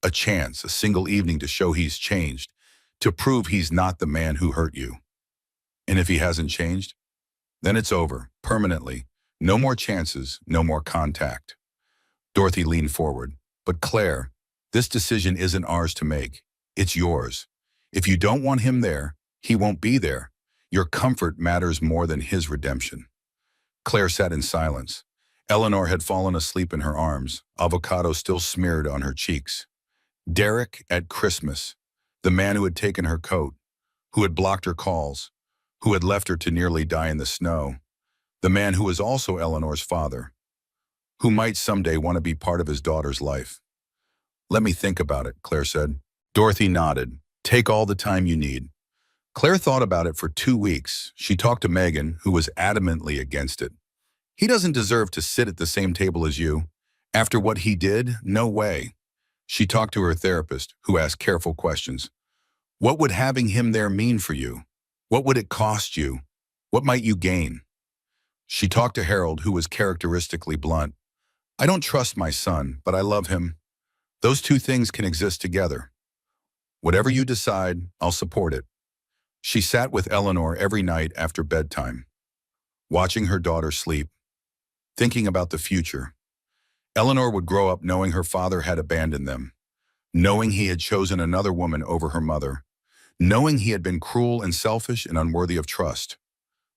a chance, a single evening to show he's changed, to prove he's not the man who hurt you. And if he hasn't changed, then it's over, permanently. No more chances, no more contact. Dorothy leaned forward. But Claire, this decision isn't ours to make. It's yours. If you don't want him there, he won't be there. Your comfort matters more than his redemption. Claire sat in silence. Eleanor had fallen asleep in her arms, avocado still smeared on her cheeks. Derek at Christmas, the man who had taken her coat, who had blocked her calls, who had left her to nearly die in the snow, the man who was also Eleanor's father, who might someday want to be part of his daughter's life. Let me think about it, Claire said. Dorothy nodded. Take all the time you need. Claire thought about it for 2 weeks. She talked to Megan, who was adamantly against it. He doesn't deserve to sit at the same table as you. After what he did, no way. She talked to her therapist, who asked careful questions. What would having him there mean for you? What would it cost you? What might you gain? She talked to Harold, who was characteristically blunt. I don't trust my son, but I love him. Those two things can exist together. Whatever you decide, I'll support it. She sat with Eleanor every night after bedtime, watching her daughter sleep, thinking about the future. Eleanor would grow up knowing her father had abandoned them, knowing he had chosen another woman over her mother, knowing he had been cruel and selfish and unworthy of trust.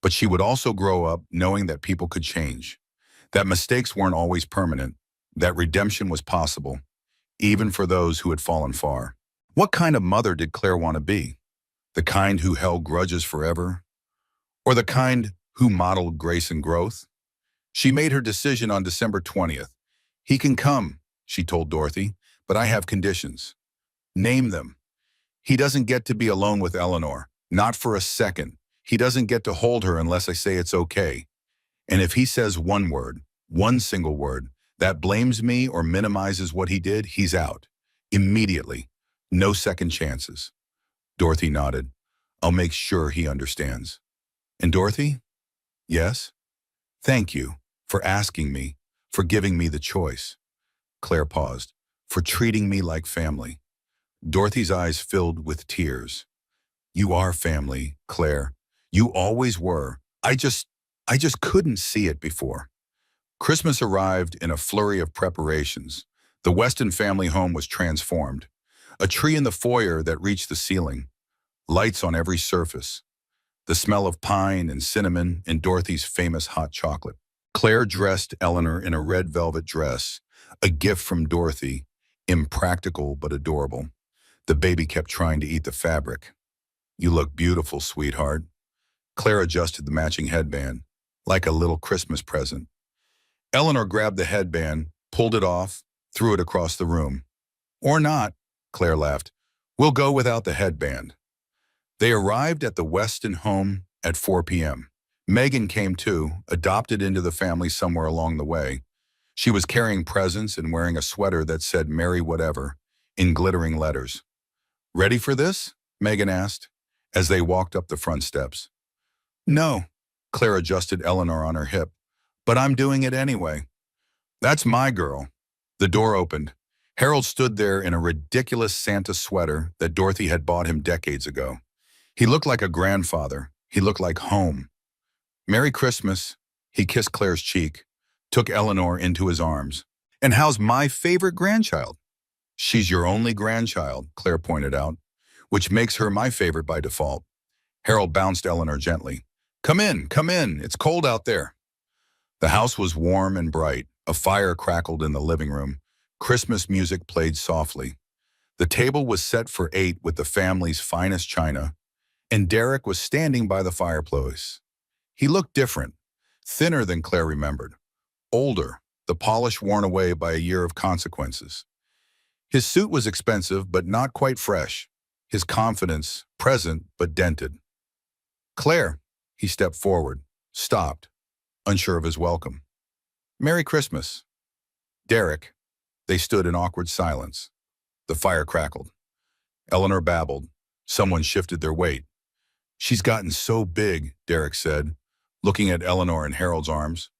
But she would also grow up knowing that people could change, that mistakes weren't always permanent, that redemption was possible, even for those who had fallen far. What kind of mother did Claire want to be? The kind who held grudges forever? Or the kind who modeled grace and growth? She made her decision on December 20th. He can come, she told Dorothy, but I have conditions. Name them. He doesn't get to be alone with Eleanor, not for a second. He doesn't get to hold her unless I say it's okay. And if he says one word, one single word, that blames me or minimizes what he did, he's out. Immediately. No second chances. Dorothy nodded. I'll make sure he understands. And Dorothy? Yes? Thank you for asking me, for giving me the choice. Claire paused. For treating me like family. Dorothy's eyes filled with tears. You are family, Claire. You always were. I just couldn't see it before. Christmas arrived in a flurry of preparations. The Weston family home was transformed. A tree in the foyer that reached the ceiling. Lights on every surface. The smell of pine and cinnamon and Dorothy's famous hot chocolate. Claire dressed Eleanor in a red velvet dress, a gift from Dorothy, impractical but adorable. The baby kept trying to eat the fabric. You look beautiful, sweetheart. Claire adjusted the matching headband, like a little Christmas present. Eleanor grabbed the headband, pulled it off, threw it across the room. Or not, Claire laughed. We'll go without the headband. They arrived at the Weston home at 4 p.m. Megan came too, adopted into the family somewhere along the way. She was carrying presents and wearing a sweater that said Merry Whatever in glittering letters. Ready for this? Megan asked, as they walked up the front steps. No, Claire adjusted Eleanor on her hip, but I'm doing it anyway. That's my girl. The door opened. Harold stood there in a ridiculous Santa sweater that Dorothy had bought him decades ago. He looked like a grandfather. He looked like home. Merry Christmas. He kissed Claire's cheek, took Eleanor into his arms. And how's my favorite grandchild? She's your only grandchild, Claire pointed out, which makes her my favorite by default. Harold bounced Eleanor gently. Come in, it's cold out there. The house was warm and bright. A fire crackled in the living room. Christmas music played softly. The table was set for 8 with the family's finest china, and Derek was standing by the fireplace. He looked different, thinner than Claire remembered, older, the polish worn away by a year of consequences. His suit was expensive but not quite fresh, his confidence present but dented. Claire, he stepped forward, stopped, unsure of his welcome. Merry Christmas. Derek. They stood in awkward silence. The fire crackled. Eleanor babbled. Someone shifted their weight. She's gotten so big, Derek said, looking at Eleanor in Harold's arms.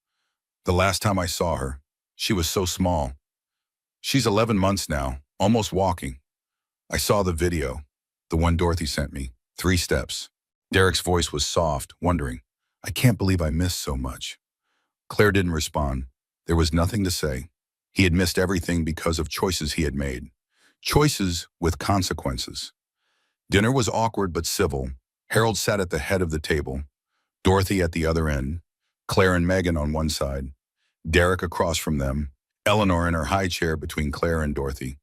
The last time I saw her, she was so small. She's 11 months now, almost walking. I saw the video, the one Dorothy sent me, 3 steps. Derek's voice was soft, wondering, I can't believe I missed so much. Claire didn't respond. There was nothing to say. He had missed everything because of choices he had made. Choices with consequences. Dinner was awkward but civil. Harold sat at the head of the table, Dorothy at the other end, Claire and Megan on one side, Derek across from them, Eleanor in her high chair between Claire and Dorothy.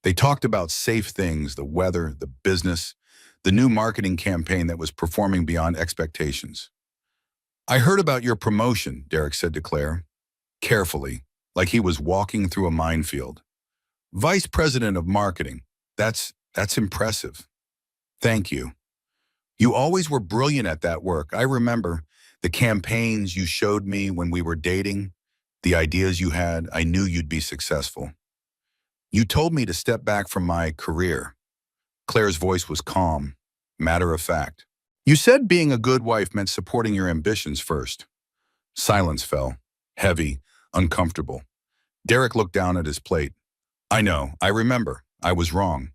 They talked about safe things, the weather, the business, the new marketing campaign that was performing beyond expectations. I heard about your promotion, Derek said to Claire, carefully, like he was walking through a minefield. Vice President of Marketing. That's impressive. Thank you. You always were brilliant at that work. I remember the campaigns you showed me when we were dating, the ideas you had. I knew you'd be successful. You told me to step back from my career. Claire's voice was calm, matter of fact. You said being a good wife meant supporting your ambitions first. Silence fell, heavy, uncomfortable. Derek looked down at his plate. I know, I remember. I was wrong.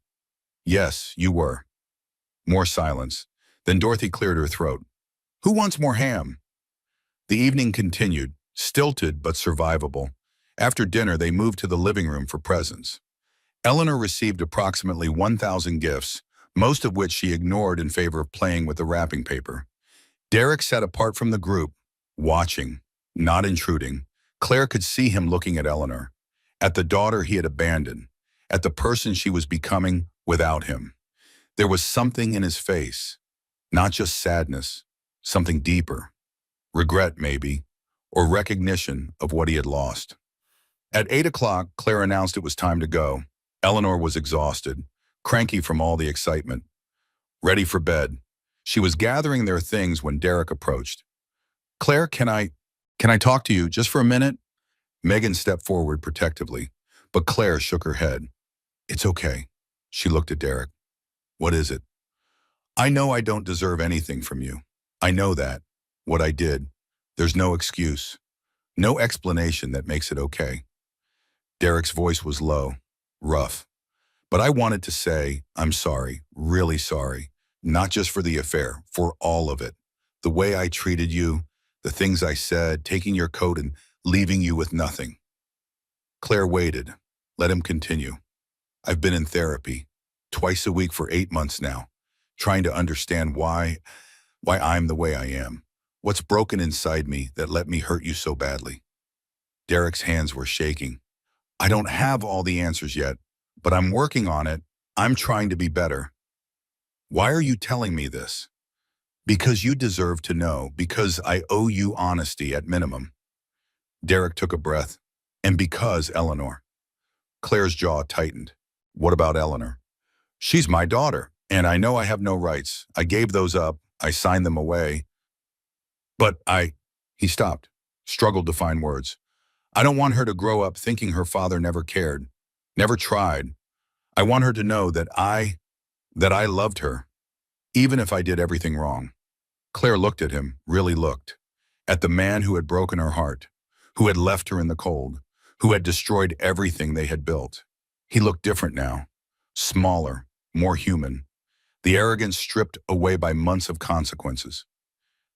Yes, you were. More silence. Then Dorothy cleared her throat. Who wants more ham? The evening continued, stilted but survivable. After dinner, they moved to the living room for presents. Eleanor received approximately 1,000 gifts, most of which she ignored in favor of playing with the wrapping paper. Derek sat apart from the group, watching, not intruding. Claire could see him looking at Eleanor, at the daughter he had abandoned, at the person she was becoming without him. There was something in his face, not just sadness, something deeper, regret maybe, or recognition of what he had lost. At 8 o'clock, Claire announced it was time to go. Eleanor was exhausted, cranky from all the excitement, ready for bed. She was gathering their things when Derek approached. Claire, can I talk to you just for a minute? Megan stepped forward protectively, but Claire shook her head. It's okay. She looked at Derek. What is it? I know I don't deserve anything from you. I know that. What I did. There's no excuse. No explanation that makes it okay. Derek's voice was low, rough. But I wanted to say, I'm sorry, really sorry. Not just for the affair, for all of it. The way I treated you, the things I said, taking your coat and leaving you with nothing. Claire waited. Let him continue. I've been in therapy, twice a week for 8 months now, trying to understand why I'm the way I am. What's broken inside me that let me hurt you so badly? Derek's hands were shaking. I don't have all the answers yet, But I'm working on it. I'm trying to be better. Why are you telling me this? Because you deserve to know, because I owe you honesty at minimum. Derek took a breath. And because, Eleanor. Claire's jaw tightened. What about Eleanor? She's my daughter, and I know I have no rights. I gave those up. I signed them away. But he stopped, struggled to find words. I don't want her to grow up thinking her father never cared, never tried. I want her to know that I loved her, even if I did everything wrong. Claire looked at him, really looked, at the man who had broken her heart, who had left her in the cold, who had destroyed everything they had built. He looked different now, smaller, more human, the arrogance stripped away by months of consequences.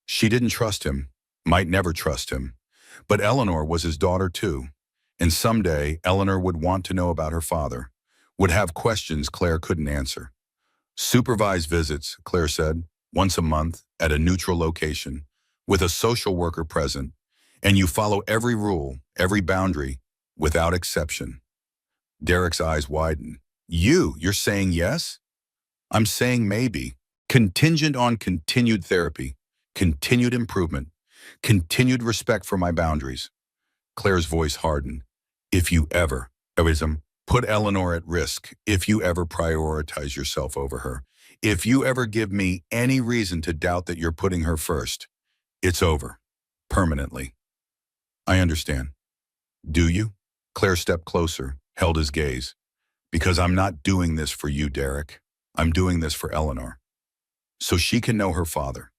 She didn't trust him, might never trust him, but Eleanor was his daughter too, and someday Eleanor would want to know about her father, would have questions Claire couldn't answer. Supervised visits, Claire said, once a month at a neutral location, with a social worker present, and you follow every rule, every boundary, without exception. Derek's eyes widened. You're saying yes? I'm saying maybe. Contingent on continued therapy, continued improvement, continued respect for my boundaries. Claire's voice hardened. If you ever, put Eleanor at risk, if you ever prioritize yourself over her, if you ever give me any reason to doubt that you're putting her first, it's over. Permanently. I understand. Do you? Claire stepped closer, held his gaze. Because I'm not doing this for you, Derek. I'm doing this for Eleanor. So she can know her father.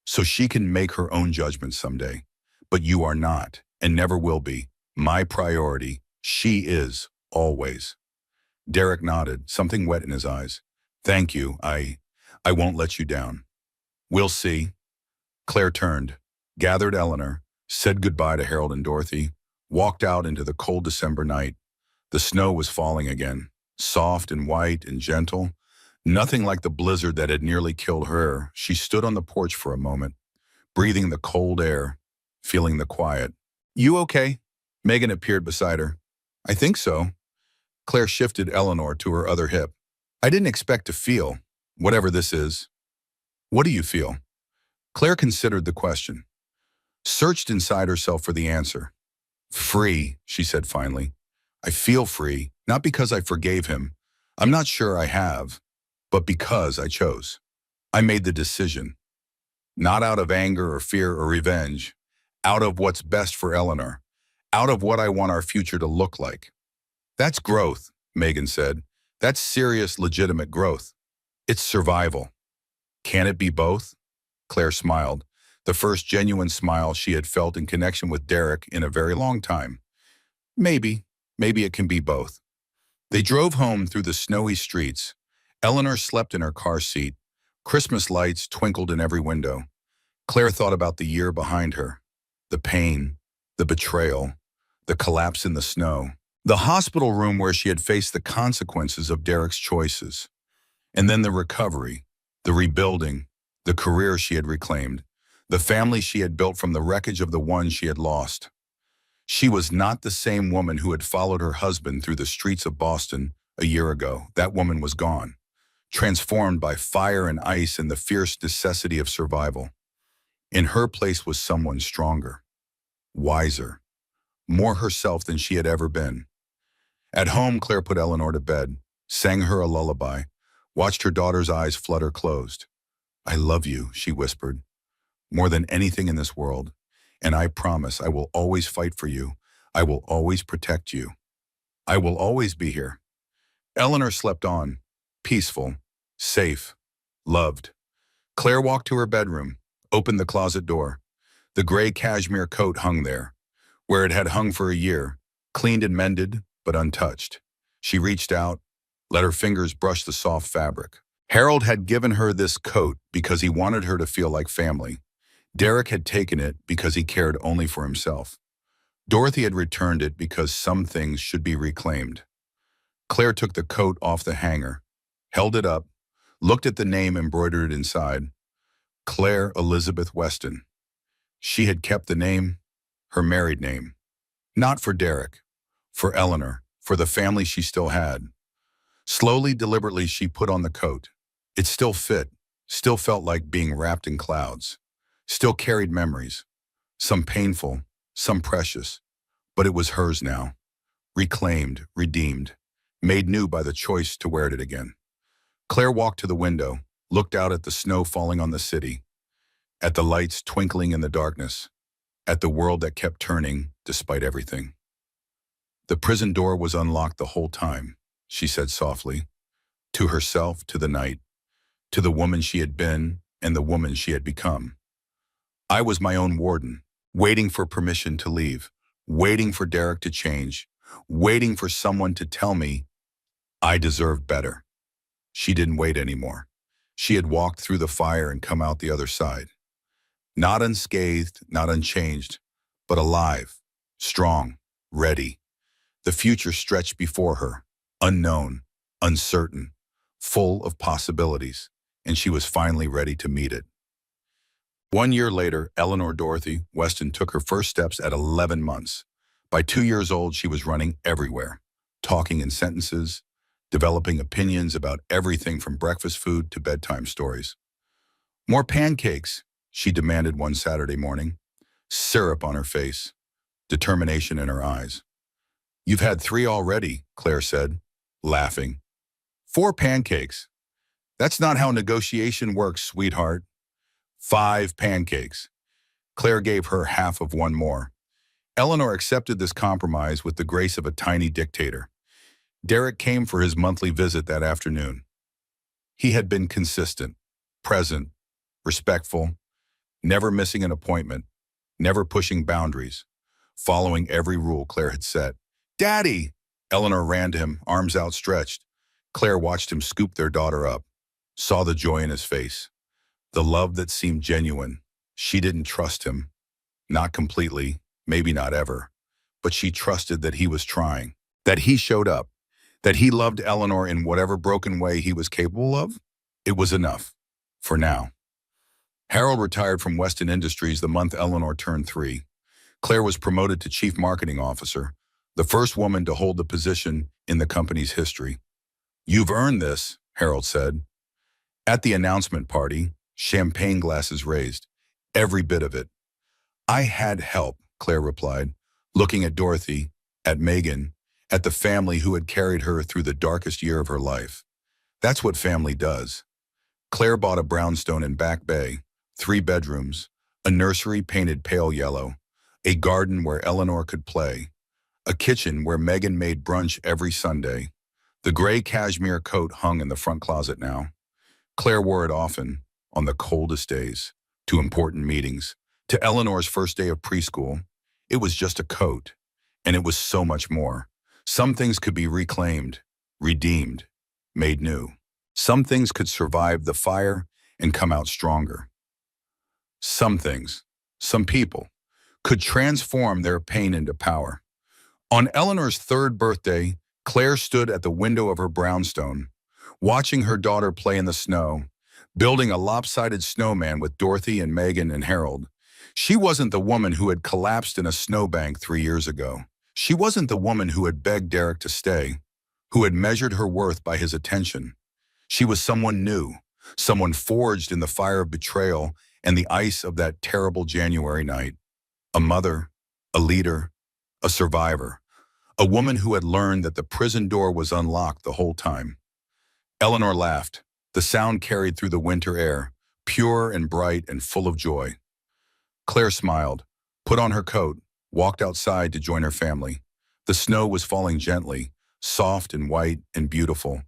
So she can make her own judgments someday. But you are not, and never will be, my priority. She is, always. Derek nodded, something wet in his eyes. Thank you, I won't let you down. We'll see. Claire turned, gathered Eleanor, said goodbye to Harold and Dorothy, walked out into the cold December night. The snow was falling again, soft and white and gentle. Nothing like the blizzard that had nearly killed her. She stood on the porch for a moment, breathing the cold air, feeling the quiet. You okay? Megan appeared beside her. I think so. Claire shifted Eleanor to her other hip. I didn't expect to feel, whatever this is. What do you feel? Claire considered the question, searched inside herself for the answer. Free, she said finally. I feel free, not because I forgave him. I'm not sure I have, but because I chose. I made the decision. Not out of anger or fear or revenge, out of what's best for Eleanor, out of what I want our future to look like. That's growth, Megan said. That's serious, legitimate growth. It's survival. Can it be both? Claire smiled, the first genuine smile she had felt in connection with Derek in a very long time. Maybe it can be both. They drove home through the snowy streets. Eleanor slept in her car seat. Christmas lights twinkled in every window. Claire thought about the year behind her, the pain, the betrayal, the collapse in the snow, the hospital room where she had faced the consequences of Derek's choices, and then the recovery, the rebuilding, the career she had reclaimed, the family she had built from the wreckage of the one she had lost. She was not the same woman who had followed her husband through the streets of Boston a year ago. That woman was gone, transformed by fire and ice and the fierce necessity of survival. In her place was someone stronger, wiser, more herself than she had ever been. At home, Claire put Eleanor to bed, sang her a lullaby, watched her daughter's eyes flutter closed. I love you, she whispered, more than anything in this world, and I promise I will always fight for you. I will always protect you. I will always be here. Eleanor slept on, peaceful, safe, loved. Claire walked to her bedroom, opened the closet door. The gray cashmere coat hung there, where it had hung for a year, cleaned and mended, but untouched. She reached out, let her fingers brush the soft fabric. Harold had given her this coat because he wanted her to feel like family. Derek had taken it because he cared only for himself. Dorothy had returned it because some things should be reclaimed. Claire took the coat off the hanger, held it up, looked at the name embroidered inside. Claire Elizabeth Weston. She had kept the name, her married name. Not for Derek, for Eleanor, for the family she still had. Slowly, deliberately, she put on the coat. It still fit, still felt like being wrapped in clouds, still carried memories, some painful, some precious, but it was hers now, reclaimed, redeemed, made new by the choice to wear it again. Claire walked to the window, looked out at the snow falling on the city, at the lights twinkling in the darkness, at the world that kept turning despite everything. The prison door was unlocked the whole time, she said softly, to herself, to the night, to the woman she had been and the woman she had become. I was my own warden, waiting for permission to leave, waiting for Derek to change, waiting for someone to tell me I deserved better. She didn't wait anymore. She had walked through the fire and come out the other side. Not unscathed, not unchanged, but alive, strong, ready. The future stretched before her, unknown, uncertain, full of possibilities, and she was finally ready to meet it. 1 year later, Eleanor Dorothy Weston took her first steps at 11 months. By 2 years old, she was running everywhere, talking in sentences, developing opinions about everything from breakfast food to bedtime stories. More pancakes, she demanded one Saturday morning, syrup on her face, determination in her eyes. You've had 3 already, Claire said, laughing. 4 pancakes. That's not how negotiation works, sweetheart. 5 pancakes. Claire gave her half of one more. Eleanor accepted this compromise with the grace of a tiny dictator. Derek came for his monthly visit that afternoon. He had been consistent, present, respectful, never missing an appointment, never pushing boundaries, following every rule Claire had set. Daddy! Eleanor ran to him, arms outstretched. Claire watched him scoop their daughter up, saw the joy in his face, the love that seemed genuine. She didn't trust him. Not completely, maybe not ever, but she trusted that he was trying, that he showed up, that he loved Eleanor in whatever broken way he was capable of. It was enough, for now. Harold retired from Weston Industries the month Eleanor turned 3. Claire was promoted to Chief Marketing Officer, the first woman to hold the position in the company's history. You've earned this, Harold said. At the announcement party, champagne glasses raised, every bit of it. I had help, Claire replied, looking at Dorothy, at Megan, at the family who had carried her through the darkest year of her life. That's what family does. Claire bought a brownstone in Back Bay, 3 bedrooms, a nursery painted pale yellow, a garden where Eleanor could play, a kitchen where Megan made brunch every Sunday. The gray cashmere coat hung in the front closet now. Claire wore it often, on the coldest days, to important meetings, to Eleanor's first day of preschool. It was just a coat, and it was so much more. Some things could be reclaimed, redeemed, made new. Some things could survive the fire and come out stronger. Some things, some people, could transform their pain into power. On Eleanor's 3rd birthday, Claire stood at the window of her brownstone, watching her daughter play in the snow, building a lopsided snowman with Dorothy and Megan and Harold. She wasn't the woman who had collapsed in a snowbank 3 years ago. She wasn't the woman who had begged Derek to stay, who had measured her worth by his attention. She was someone new, someone forged in the fire of betrayal and the ice of that terrible January night. A mother, a leader, a survivor, a woman who had learned that the prison door was unlocked the whole time. Eleanor laughed. The sound carried through the winter air, pure and bright and full of joy. Claire smiled, put on her coat, walked outside to join her family. The snow was falling gently, soft and white and beautiful,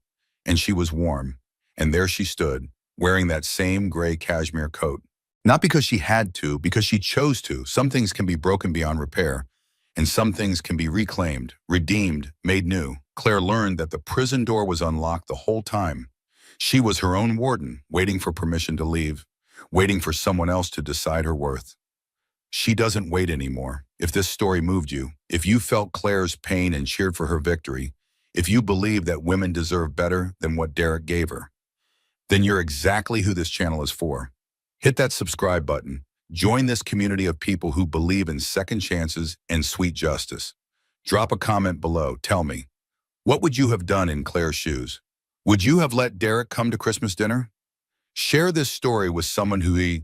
and she was warm. And there she stood, wearing that same gray cashmere coat. Not because she had to, because she chose to. Some things can be broken beyond repair, and some things can be reclaimed, redeemed, made new. Claire learned that the prison door was unlocked the whole time. She was her own warden, waiting for permission to leave, waiting for someone else to decide her worth. She doesn't wait anymore. If this story moved you, if you felt Claire's pain and cheered for her victory, if you believe that women deserve better than what Derek gave her, then you're exactly who this channel is for. Hit that subscribe button. Join this community of people who believe in second chances and sweet justice. Drop a comment below. Tell me, what would you have done in Claire's shoes? Would you have let Derek come to Christmas dinner? Share this story with someone who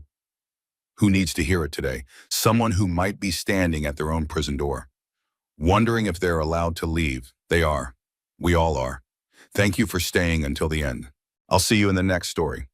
needs to hear it today, someone who might be standing at their own prison door, wondering if they're allowed to leave. They are. We all are. Thank you for staying until the end. I'll see you in the next story.